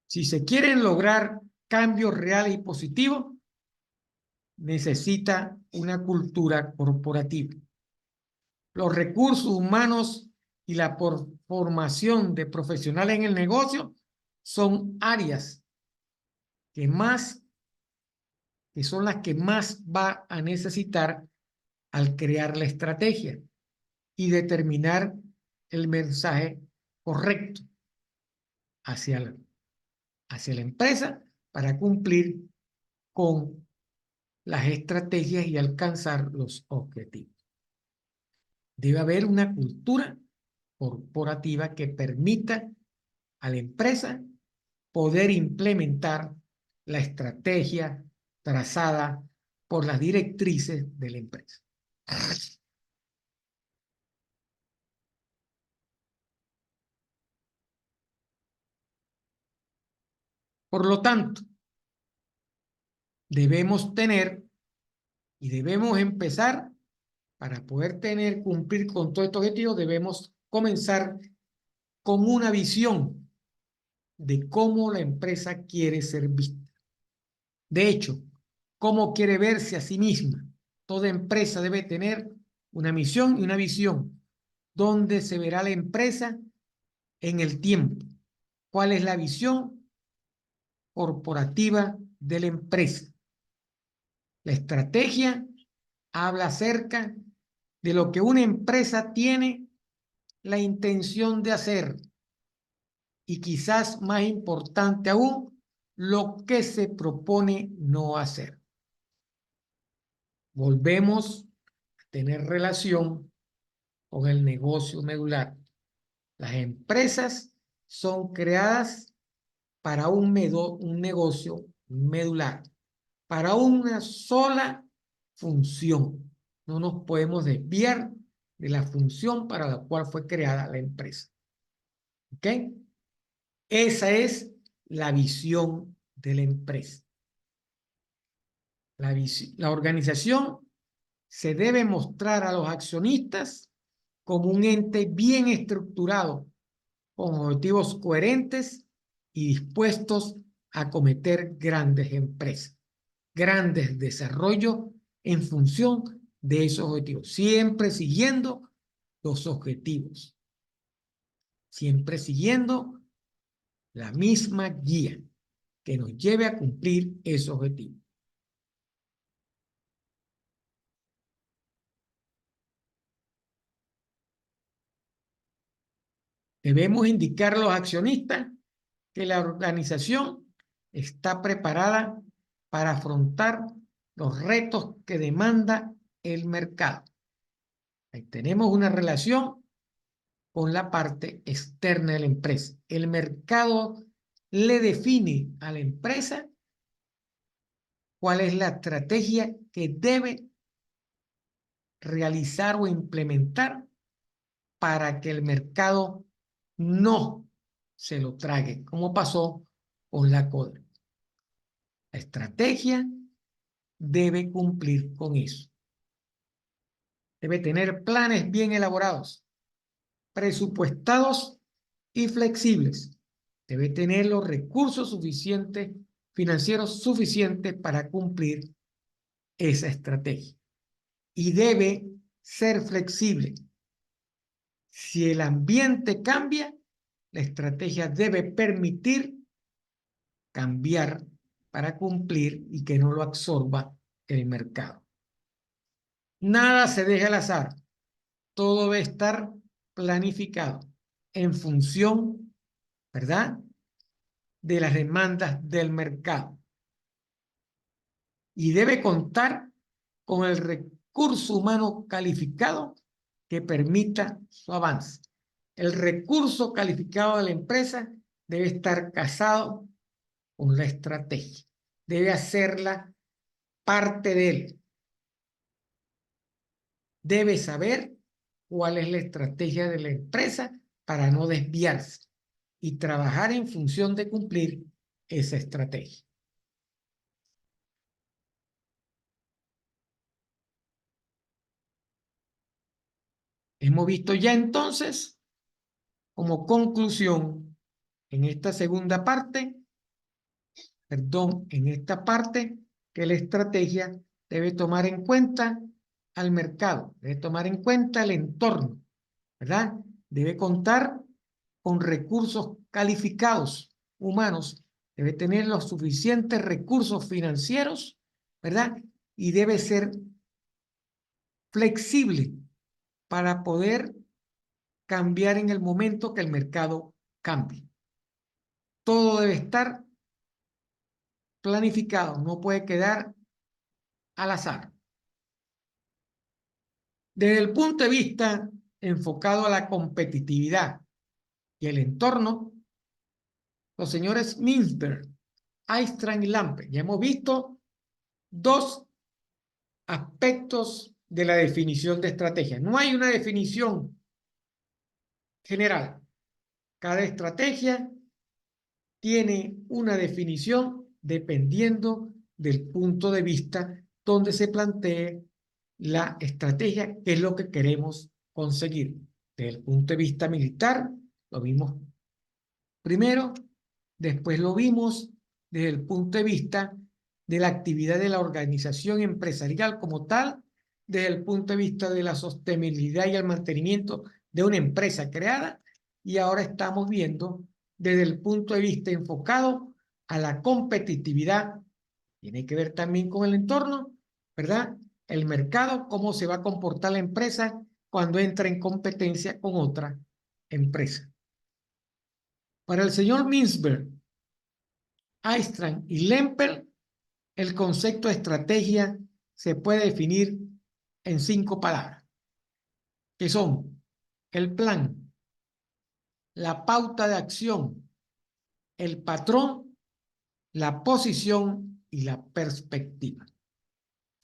Si se quieren lograr cambios reales y positivos, necesita una cultura corporativa. Los recursos humanos y la formación de profesionales en el negocio son áreas que son las que más va a necesitar al crear la estrategia y determinar el mensaje correcto hacia la empresa para cumplir con las estrategias y alcanzar los objetivos. Debe haber una cultura corporativa que permita a la empresa poder implementar la estrategia trazada por las directrices de la empresa. Por lo tanto, debemos tener y debemos empezar para poder cumplir con todo este objetivo, debemos comenzar con una visión de cómo la empresa quiere ser vista. De hecho, cómo quiere verse a sí misma. Toda empresa debe tener una misión y una visión. ¿Dónde se verá la empresa en el tiempo? ¿Cuál es la visión corporativa de la empresa? La estrategia habla acerca de lo que una empresa tiene la intención de hacer y quizás más importante aún, lo que se propone no hacer. Volvemos a tener relación con el negocio medular. Las empresas son creadas para un negocio medular, para una sola función. No nos podemos desviar de la función para la cual fue creada la empresa. ¿Ok? Esa es la visión de la empresa. La organización se debe mostrar a los accionistas como un ente bien estructurado, con objetivos coherentes y dispuestos a acometer grandes empresas, grandes desarrollos en función de esos objetivos, siempre siguiendo los objetivos, siempre siguiendo la misma guía que nos lleve a cumplir esos objetivos. Debemos indicar a los accionistas que la organización está preparada para afrontar los retos que demanda el mercado. Ahí tenemos una relación con la parte externa de la empresa. El mercado le define a la empresa cuál es la estrategia que debe realizar o implementar para que el mercado no se lo trague, como pasó con la CODER. La estrategia debe cumplir con eso. Debe tener planes bien elaborados, presupuestados y flexibles. Debe tener los recursos suficientes, financieros suficientes para cumplir esa estrategia. Y debe ser flexible. Si el ambiente cambia, la estrategia debe permitir cambiar para cumplir y que no lo absorba el mercado. Nada se deja al azar. Todo debe estar planificado en función, ¿verdad?, de las demandas del mercado. Y debe contar con el recurso humano calificado que permita su avance. El recurso calificado de la empresa debe estar casado con la estrategia. Debe hacerla parte de él. Debe saber cuál es la estrategia de la empresa para no desviarse y trabajar en función de cumplir esa estrategia. Hemos visto ya entonces, como conclusión, en esta segunda parte, en esta parte, que la estrategia debe tomar en cuenta al mercado, debe tomar en cuenta el entorno, ¿verdad? Debe contar con recursos calificados humanos, debe tener los suficientes recursos financieros, ¿verdad? Y debe ser flexible para poder cambiar en el momento que el mercado cambie. Todo debe estar planificado, no puede quedar al azar. Desde el punto de vista enfocado a la competitividad y el entorno, los señores Mintzberg, Eystrand y Lampe, ya hemos visto dos aspectos de la definición de estrategia. No hay una definición general. Cada estrategia tiene una definición dependiendo del punto de vista donde se plantee la estrategia, que es lo que queremos conseguir. Desde el punto de vista militar, lo vimos primero, después lo vimos desde el punto de vista de la actividad de la organización empresarial como tal, desde el punto de vista de la sostenibilidad y el mantenimiento de una empresa creada, y ahora estamos viendo desde el punto de vista enfocado a la competitividad. Tiene que ver también con el entorno, ¿verdad? El mercado, cómo se va a comportar la empresa cuando entra en competencia con otra empresa. Para el señor Mintzberg, Eystrand y Lemper, el concepto de estrategia se puede definir en 5 palabras, que son el plan, la pauta de acción, el patrón, la posición y la perspectiva.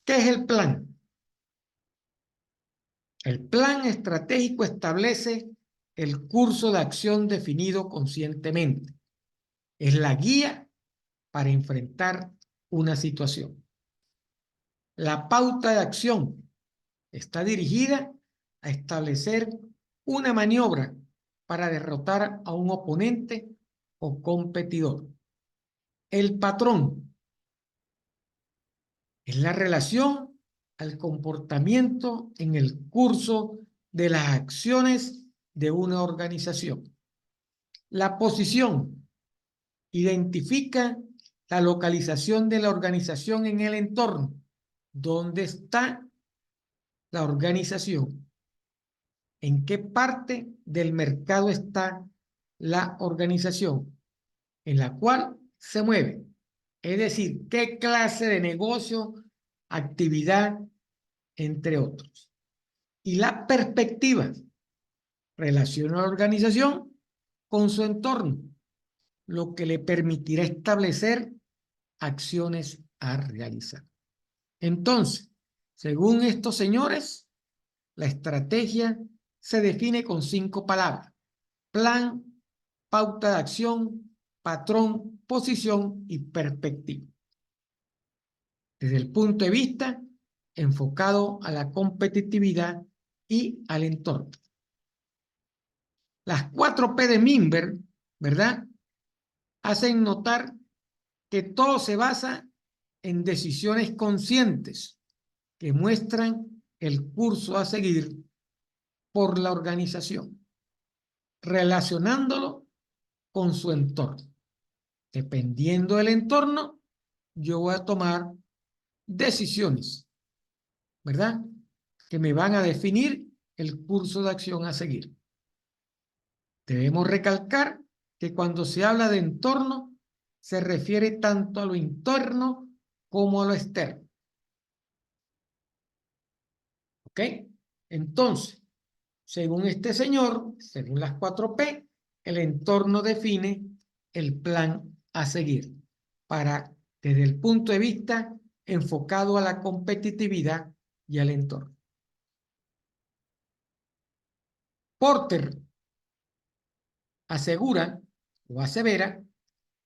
¿Qué es el plan? El plan estratégico establece el curso de acción definido conscientemente. Es la guía para enfrentar una situación. La pauta de acción está dirigida a establecer una maniobra para derrotar a un oponente o competidor. El patrón es la relación al comportamiento en el curso de las acciones de una organización. La posición identifica la localización de la organización en el entorno. ¿Dónde está la organización? ¿En qué parte del mercado está la organización en la cual se mueve? Es decir, ¿qué clase de negocio, actividad, entre otros? Y la perspectiva relaciona a la organización con su entorno, lo que le permitirá establecer acciones a realizar. Entonces, según estos señores, la estrategia se define con 5 palabras: plan, pauta de acción, patrón, posición y perspectiva. Desde el punto de vista enfocado a la competitividad y al entorno. Las 4 P de Mintzberg, ¿verdad?, hacen notar que todo se basa en decisiones conscientes que muestran el curso a seguir por la organización, relacionándolo con su entorno. Dependiendo del entorno, yo voy a tomar decisiones, ¿verdad?, que me van a definir el curso de acción a seguir. Debemos recalcar que cuando se habla de entorno, se refiere tanto a lo interno como a lo externo. ¿Ok? Entonces, según este señor, según las 4 P, el entorno define el plan a seguir desde el punto de vista enfocado a la competitividad y al entorno. Porter asegura o asevera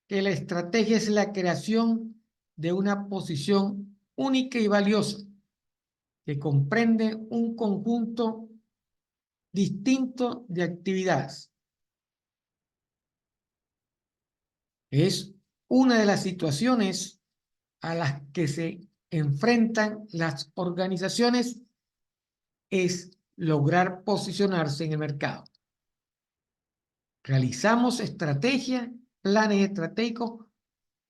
que la estrategia es la creación de una posición única y valiosa que comprende un conjunto distinto de actividades. Es una de las situaciones a las que se enfrentan las organizaciones, es lograr posicionarse en el mercado. Realizamos estrategias, planes estratégicos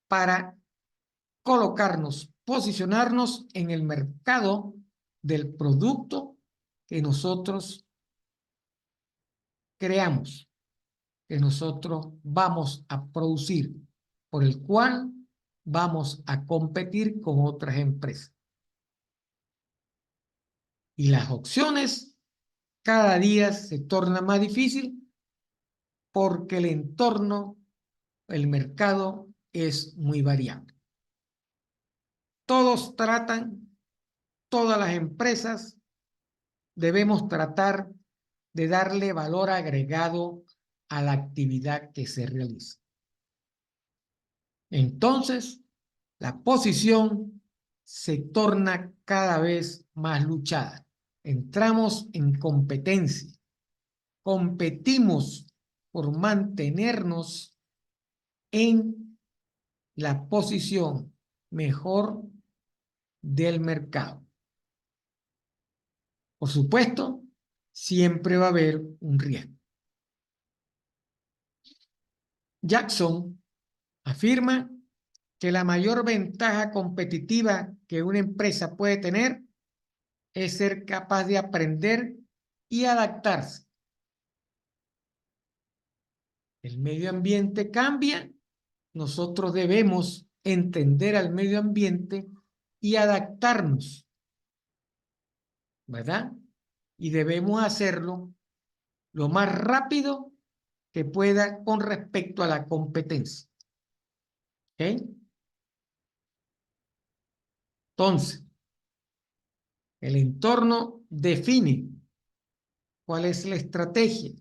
para colocarnos, posicionarnos en el mercado del producto que nosotros creamos, que nosotros vamos a producir, por el cual vamos a competir con otras empresas. Y las opciones cada día se tornan más difícil porque el entorno, el mercado es muy variable. Todos tratan, todas las empresas debemos tratar de darle valor agregado a la actividad que se realiza. Entonces, la posición se torna cada vez más luchada. Entramos en competencia. Competimos por mantenernos en la posición mejor del mercado. Por supuesto, siempre va a haber un riesgo. Jackson afirma que la mayor ventaja competitiva que una empresa puede tener es ser capaz de aprender y adaptarse. El medio ambiente cambia, nosotros debemos entender al medio ambiente y adaptarnos, ¿verdad? Y debemos hacerlo lo más rápido que pueda con respecto a la competencia. ¿Ok? Entonces, el entorno define cuál es la estrategia.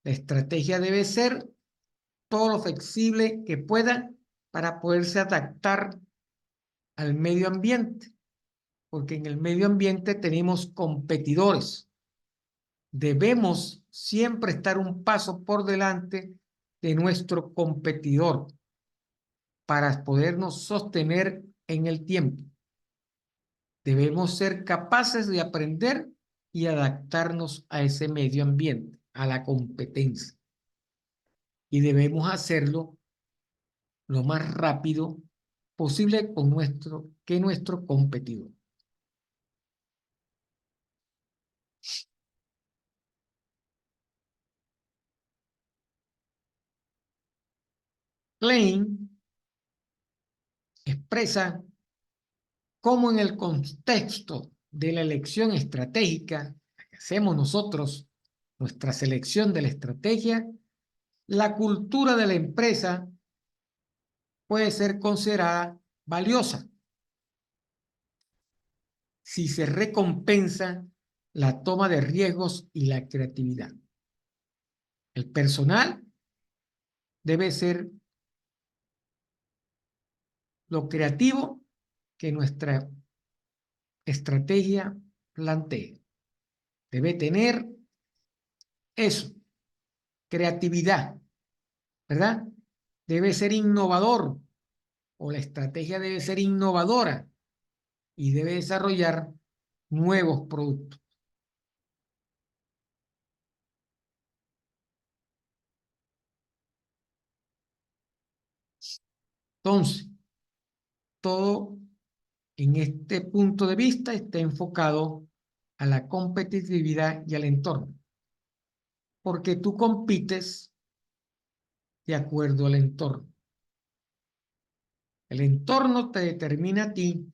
La estrategia debe ser todo lo flexible que pueda para poderse adaptar al medio ambiente, porque en el medio ambiente tenemos competidores. Debemos siempre estar un paso por delante de nuestro competidor para podernos sostener en el tiempo. Debemos ser capaces de aprender y adaptarnos a ese medio ambiente, a la competencia. Y debemos hacerlo lo más rápido posible con nuestro competidor. Klein expresa cómo en el contexto de la elección estratégica que hacemos nosotros, nuestra selección de la estrategia, la cultura de la empresa puede ser considerada valiosa si se recompensa la toma de riesgos y la creatividad. El personal debe ser lo creativo que nuestra estrategia plantee. Debe tener eso, creatividad, ¿verdad? Debe ser innovador o la estrategia debe ser innovadora y debe desarrollar nuevos productos. Entonces, todo en este punto de vista está enfocado a la competitividad y al entorno, porque tú compites de acuerdo al entorno. El entorno te determina a ti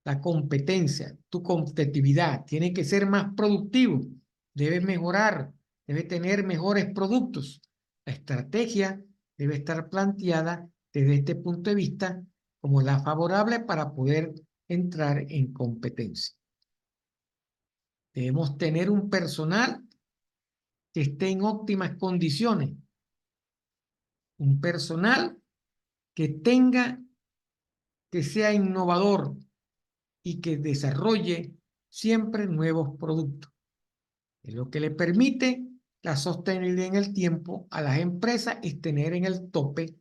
la competencia, tu competitividad. Tiene que ser más productivo, debes mejorar, debes tener mejores productos. La estrategia debe estar planteada desde este punto de vista como la favorable para poder entrar en competencia. Debemos tener un personal que esté en óptimas condiciones, un personal que sea innovador y que desarrolle siempre nuevos productos. Es lo que le permite la sostenibilidad en el tiempo a las empresas es tener en el tope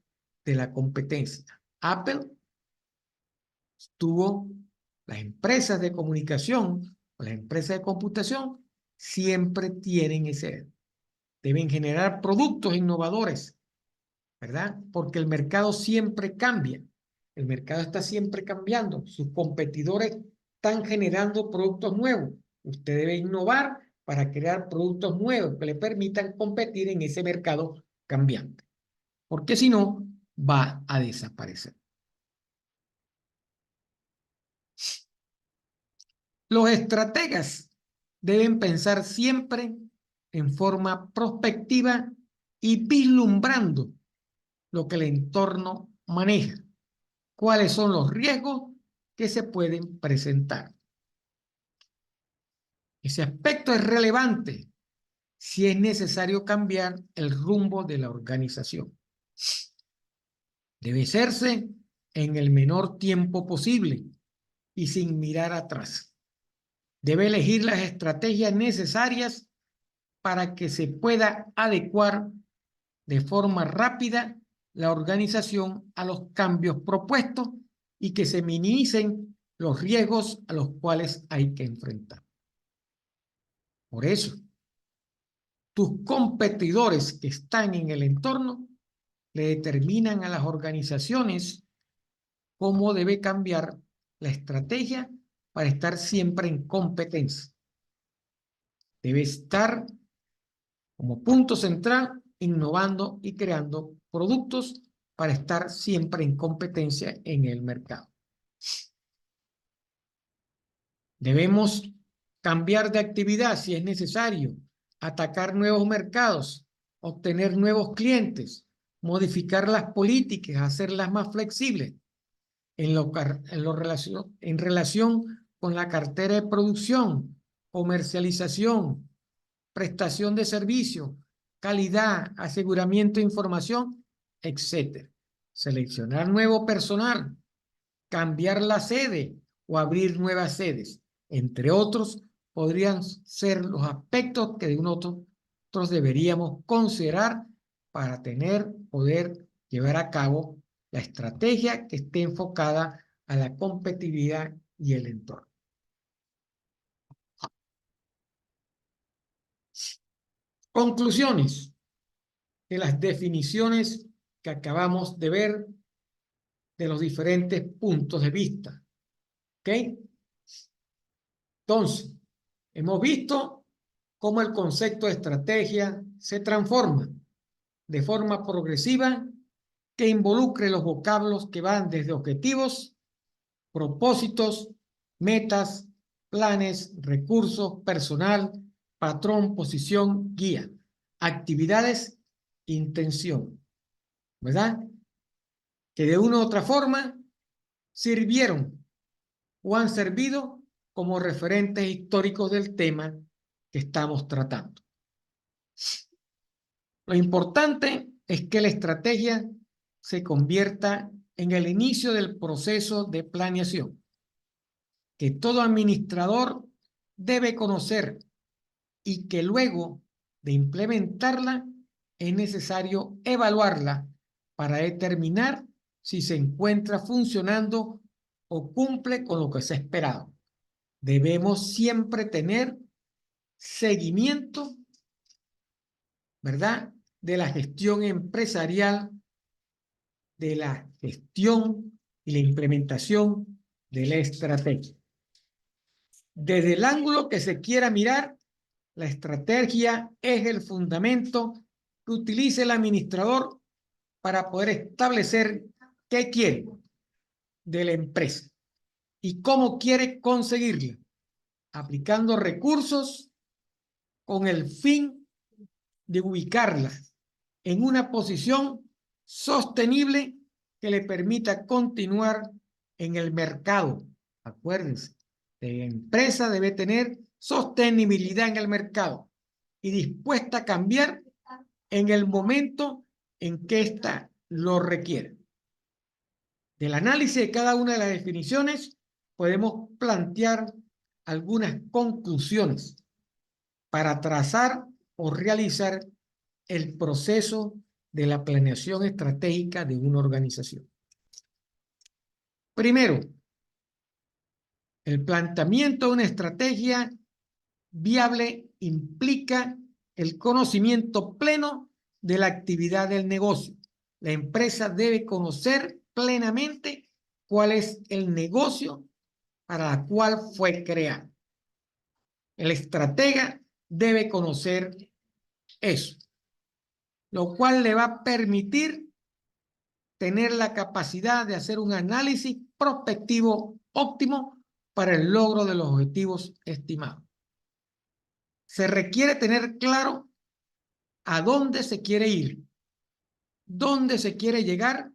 de la competencia. Apple tuvo las empresas de comunicación o las empresas de computación siempre tienen deben generar productos innovadores, ¿verdad? Porque el mercado siempre cambia. El mercado está siempre cambiando. Sus competidores están generando productos nuevos. Usted debe innovar para crear productos nuevos que le permitan competir en ese mercado cambiante. Porque si no, va a desaparecer. Los estrategas deben pensar siempre en forma prospectiva y vislumbrando lo que el entorno maneja, cuáles son los riesgos que se pueden presentar. Ese aspecto es relevante si es necesario cambiar el rumbo de la organización. Debe hacerse en el menor tiempo posible y sin mirar atrás. Debe elegir las estrategias necesarias para que se pueda adecuar de forma rápida la organización a los cambios propuestos y que se minimicen los riesgos a los cuales hay que enfrentar. Por eso, tus competidores que están en el entorno le determinan a las organizaciones cómo debe cambiar la estrategia para estar siempre en competencia. Debe estar como punto central innovando y creando productos para estar siempre en competencia en el mercado. Debemos cambiar de actividad si es necesario, atacar nuevos mercados, obtener nuevos clientes, modificar las políticas, hacerlas más flexibles en relación con la cartera de producción, comercialización, prestación de servicios, calidad, aseguramiento de información, etc. Seleccionar nuevo personal, cambiar la sede o abrir nuevas sedes, entre otros, podrían ser los aspectos que nosotros deberíamos considerar para poder llevar a cabo la estrategia que esté enfocada a la competitividad y el entorno. Conclusiones de las definiciones que acabamos de ver de los diferentes puntos de vista. ¿Ok? Entonces, hemos visto cómo el concepto de estrategia se transforma de forma progresiva que involucre los vocablos que van desde objetivos, propósitos, metas, planes, recursos, personal, patrón, posición, guía, actividades, intención, ¿verdad? Que de una u otra forma sirvieron o han servido como referentes históricos del tema que estamos tratando. Lo importante es que la estrategia se convierta en el inicio del proceso de planeación, que todo administrador debe conocer y que luego de implementarla es necesario evaluarla para determinar si se encuentra funcionando o cumple con lo que se ha esperado. Debemos siempre tener seguimiento, ¿verdad?, de la gestión empresarial, de la gestión y la implementación de la estrategia. Desde el ángulo que se quiera mirar, la estrategia es el fundamento que utiliza el administrador para poder establecer qué quiere de la empresa y cómo quiere conseguirla, aplicando recursos con el fin de ubicarla en una posición sostenible que le permita continuar en el mercado. Acuérdense, la empresa debe tener sostenibilidad en el mercado y dispuesta a cambiar en el momento en que ésta lo requiere. Del análisis de cada una de las definiciones podemos plantear algunas conclusiones para trazar o realizar el proceso de la planeación estratégica de una organización. Primero, el planteamiento de una estrategia viable implica el conocimiento pleno de la actividad del negocio. La empresa debe conocer plenamente cuál es el negocio para el cual fue creado. El estratega debe conocer eso, lo cual le va a permitir tener la capacidad de hacer un análisis prospectivo óptimo para el logro de los objetivos estimados. se requiere tener claro a dónde se quiere ir, dónde se quiere llegar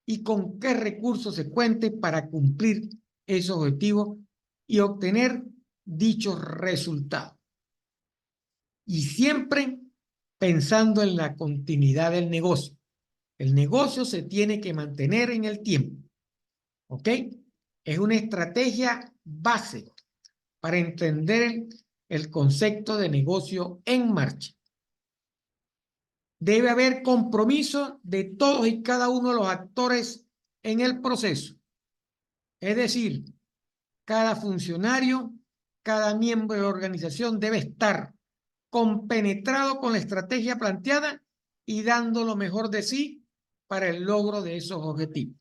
y con qué recursos se cuente para cumplir esos objetivos y obtener dichos resultados. Y siempre pensando en la continuidad del negocio. El negocio se tiene que mantener en el tiempo. ¿Ok? Es una estrategia base para entender el concepto de negocio en marcha. Debe haber compromiso de todos y cada uno de los actores en el proceso. Es decir, cada funcionario, cada miembro de la organización debe estar compenetrado con la estrategia planteada y dando lo mejor de sí para el logro de esos objetivos.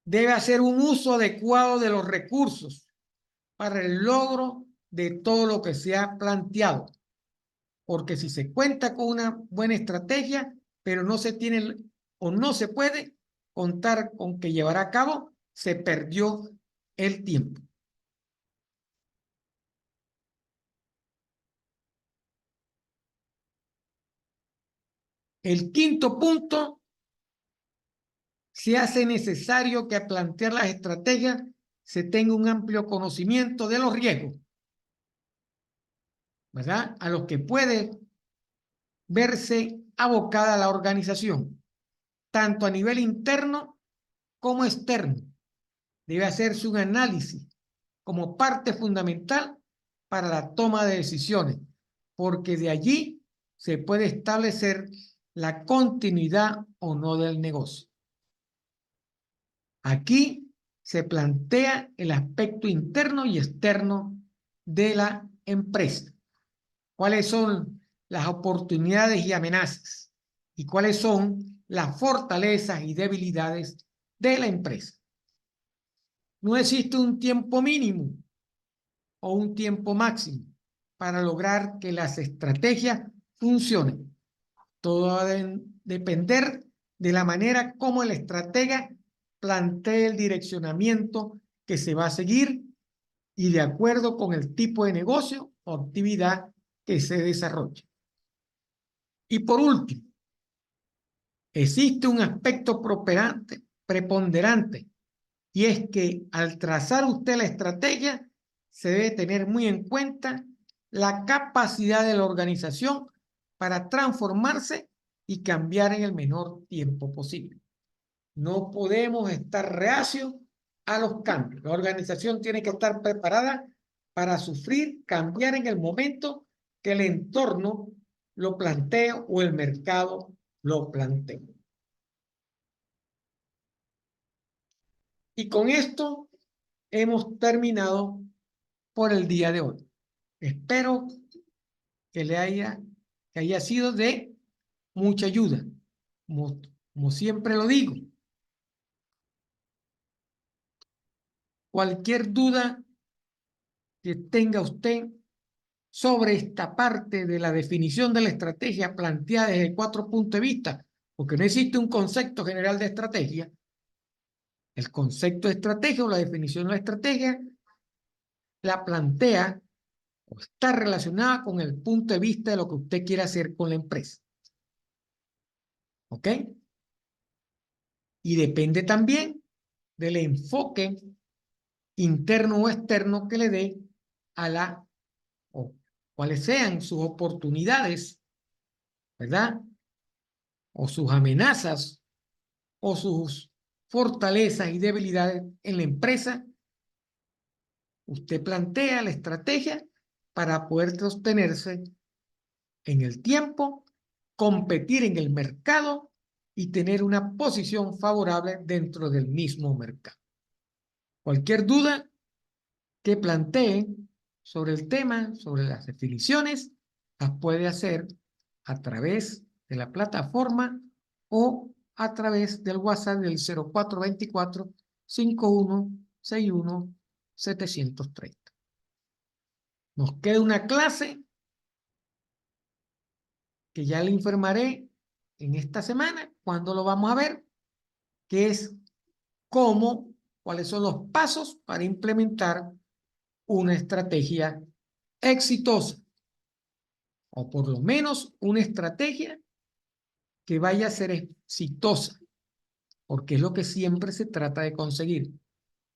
Debe hacer un uso adecuado de los recursos para el logro de todo lo que se ha planteado. Porque si se cuenta con una buena estrategia, pero no se tiene o no se puede contar con que llevará a cabo, se perdió el tiempo. El quinto punto, se hace necesario que al plantear las estrategias se tenga un amplio conocimiento de los riesgos, ¿verdad? A los que puede verse abocada la organización, tanto a nivel interno como externo. Debe hacerse un análisis como parte fundamental para la toma de decisiones, porque de allí se puede establecer la continuidad o no del negocio. Aquí se plantea el aspecto interno y externo de la empresa. ¿Cuáles son las oportunidades y amenazas? ¿Y cuáles son las fortalezas y debilidades de la empresa? No existe un tiempo mínimo o un tiempo máximo para lograr que las estrategias funcionen. Todo va a depender de la manera como el estratega plantee el direccionamiento que se va a seguir y de acuerdo con el tipo de negocio o actividad que se desarrolle. Y por último, existe un aspecto preponderante y es que al trazar usted la estrategia se debe tener muy en cuenta la capacidad de la organización para transformarse y cambiar en el menor tiempo posible. No podemos estar reacios a los cambios. La organización tiene que estar preparada para sufrir, cambiar en el momento que el entorno lo plantee o el mercado lo plantee. Y con esto hemos terminado por el día de hoy. Espero que que haya sido de mucha ayuda. Como siempre lo digo, cualquier duda que tenga usted sobre esta parte de la definición de la estrategia planteada desde 4 puntos de vista, porque no existe un concepto general de estrategia. El concepto de estrategia o la definición de la estrategia la plantea o está relacionada con el punto de vista de lo que usted quiere hacer con la empresa. ¿Ok? Y depende también del enfoque interno o externo que le dé a o cuáles sean sus oportunidades, ¿verdad? O sus amenazas o sus fortalezas y debilidades en la empresa. Usted plantea la estrategia para poder sostenerse en el tiempo, competir en el mercado y tener una posición favorable dentro del mismo mercado. Cualquier duda que planteen sobre el tema, sobre las definiciones, las puede hacer a través de la plataforma o a través del WhatsApp del 0424-5161-730. Nos queda una clase que ya le informaré en esta semana, cuando lo vamos a ver, que es cuáles son los pasos para implementar una estrategia exitosa o por lo menos una estrategia que vaya a ser exitosa, porque es lo que siempre se trata de conseguir,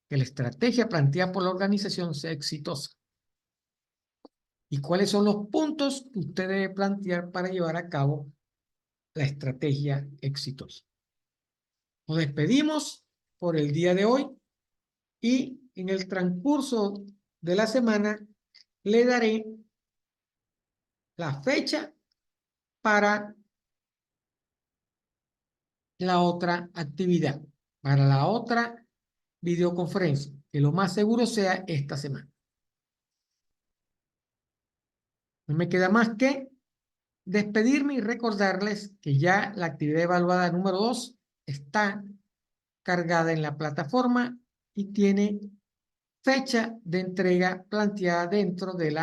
que la estrategia planteada por la organización sea exitosa. ¿Y cuáles son los puntos que usted debe plantear para llevar a cabo la estrategia exitosa? Nos despedimos por el día de hoy y en el transcurso de la semana le daré la fecha para la otra actividad, para la otra videoconferencia, que lo más seguro sea esta semana. No me queda más que despedirme y recordarles que ya la actividad evaluada número 2 está cargada en la plataforma y tiene fecha de entrega planteada dentro del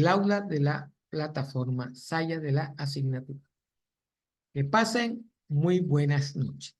aula de la plataforma Saya de la asignatura. Que pasen muy buenas noches.